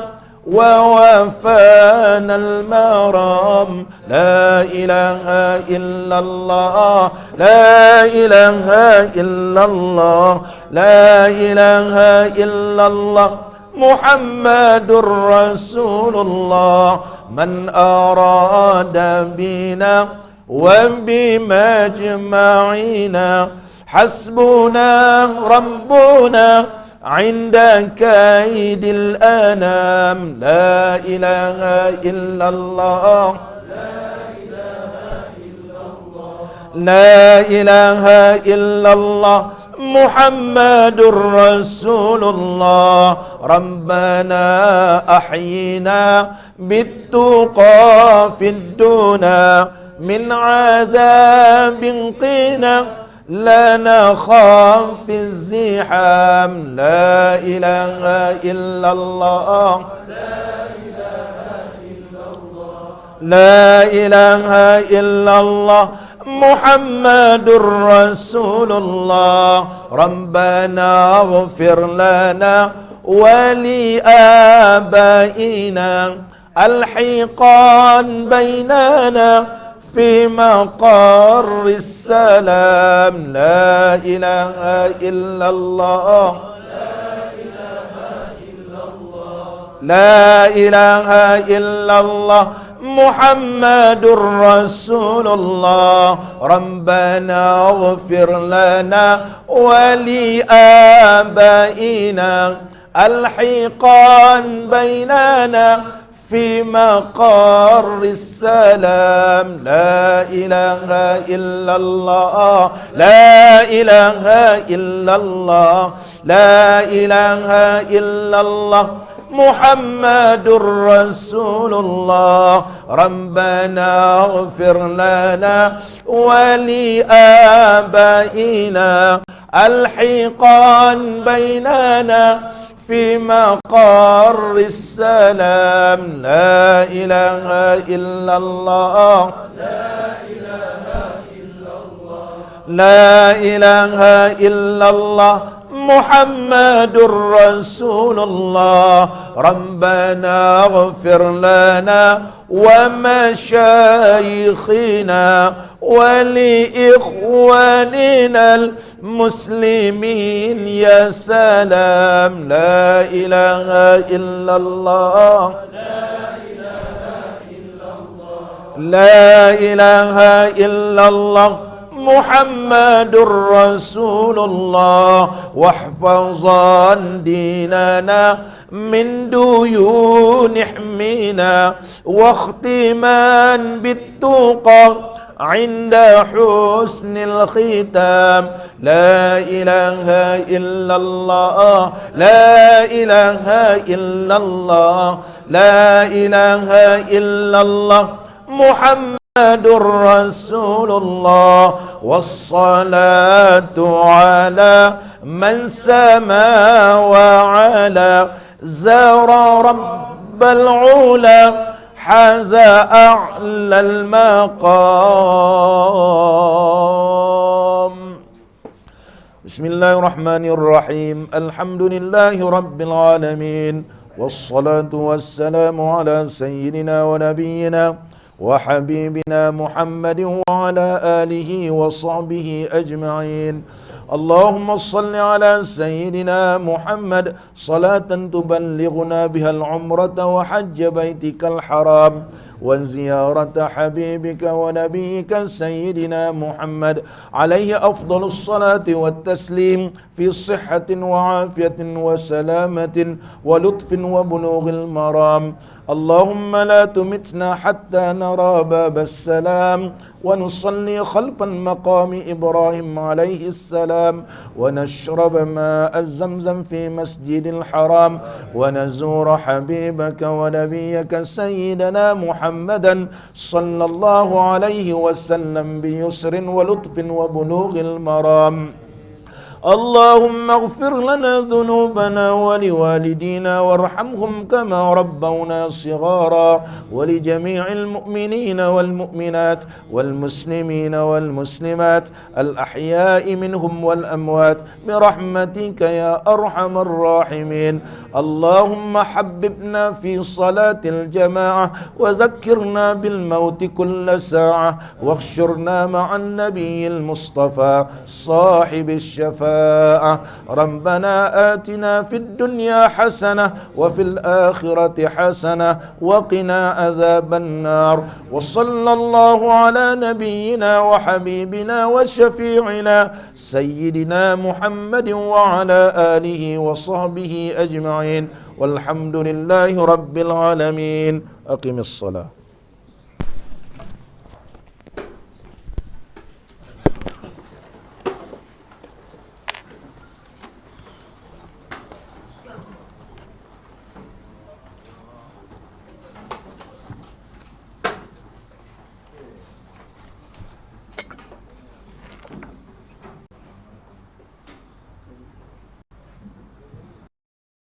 ووفانا المرام. لا إله إلا الله، لا إله إلا الله، لا إله إلا الله، محمد رسول الله. من أراد بنا وبمجمعنا، حسبنا ربنا عند كيد الأنام. لا إله إلا الله، لا إله إلا الله، محمد رسول الله. ربنا أحينا بالتقى في الدنا، من عذاب قنا لا نخاف في الزحام. لا إله إلا الله، لا إله إلا الله، محمد رسول الله. ربنا اغفر لنا ولآبائنا الحيقان بيننا في مقر السلام. لا إله إلا الله، لا إله إلا الله محمد رسول الله. ربنا اغفر لنا ولآبائنا الحيقان بيننا في مقر السلام. لا إله إلا الله، لا إله إلا الله، لا إله إلا الله محمد رسول الله. ربنا اغفر لنا ولآبائنا الحيقان بيننا في مقر السلام. لا إله إلا الله، لا إله إلا الله محمد رسول الله. ربنا اغفر لنا ومشايخنا ولإخواننا المسلمين يا سلام. لا إله إلا الله، لا إله إلا الله محمد رسول الله. واحفظا ديننا من ديون احمينا، واختما بالتقى عند حسن الختام. لا إله إلا الله، لا إله إلا الله، لا إله إلا الله محمد رسول الله. والصلاة على من سما وعلى زار رب العلا حاز أعلى المقام. بسم الله الرحمن الرحيم. الحمد لله رب العالمين، والصلاة والسلام على سيدنا ونبينا وحبيبنا محمد وعلى آله وصحبه أجمعين. اللهم صل على سيدنا محمد صلاة تبلغنا بها العمرة وحج بيتك الحرام وزيارة حبيبك ونبيك سيدنا محمد عليه أفضل الصلاة والتسليم في صحة وعافية وسلامة ولطف وبلوغ المرام. اللهم لا تمتنا حتى نرى باب السلام ونصلي خلف المقام إبراهيم عليه السلام، ونشرب ماء الزمزم في مسجد الحرام، ونزور حبيبك ونبيك سيدنا محمدا صلى الله عليه وسلم بيسر ولطف وبلوغ المرام. اللهم اغفر لنا ذنوبنا ولوالدينا وارحمهم كما ربونا صغارا، ولجميع المؤمنين والمؤمنات والمسلمين والمسلمات الأحياء منهم والأموات برحمتك يا أرحم الراحمين. اللهم حببنا في صلاة الجماعة وذكرنا بالموت كل ساعة، واحشرنا مع النبي المصطفى صاحب الشفاعة. ربنا آتنا في الدنيا حسنة وفي الآخرة حسنة وقنا عذاب النار. وصلى الله على نبينا وحبيبنا وشفيعنا سيدنا محمد وعلى آله وصحبه أجمعين، والحمد لله رب العالمين. أقم الصلاة.